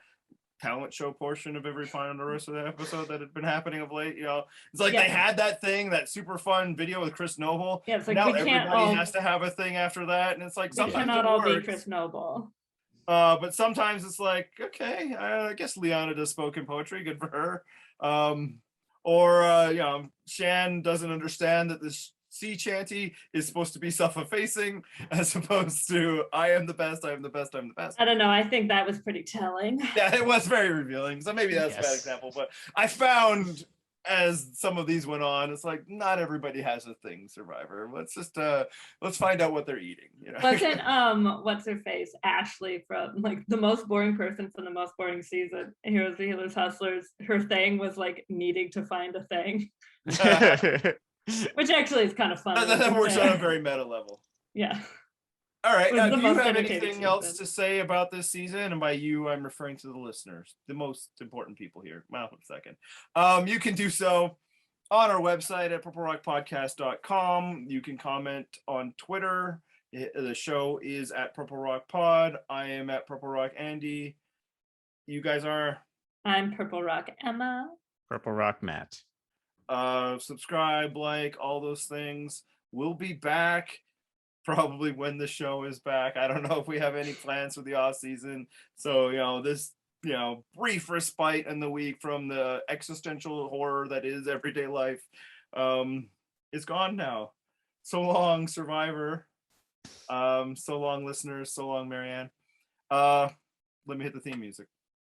talent show portion of every Ponderosa episode that had been happening of late. It's like they had that thing, that super fun video with Chris Noble. Yeah, it's like now everybody has to have a thing after that, and it's like sometimes cannot it all works. be Chris Noble. But sometimes it's like, okay, I guess Liana does spoken poetry, good for her. Or Shan doesn't understand that this sea chanty is supposed to be self-effacing as opposed to I am the best, I am the best, I'm the best. I don't know. I think that was pretty telling. Yeah, it was very revealing. So maybe that's a bad example, but I found as some of these went on, it's like not everybody has a thing, Survivor. Let's just let's find out what they're eating. Wasn't what's her face? Ashley from like the most boring person from the most boring season. Heroes, the Healers, Hustlers. Her thing was like needing to find a thing. Which actually is kind of fun. That works on a very meta level. Yeah. All right. Now, do you have anything else to say about this season? And by you, I'm referring to the listeners, the most important people here. Well, a second. You can do so on our website at purplerockpodcast.com. You can comment on Twitter. The show is at Purple Rock Pod. I am at Purple Rock Andy. You guys are? I'm Purple Rock Emma. Purple Rock Matt. Subscribe, like, all those things. We'll be back probably when the show is back. I don't know if we have any plans for the off season. So, this, brief respite in the week from the existential horror that is everyday life is gone now. So long, Survivor. So long, listeners. So long, Maryanne. Let me hit the theme music.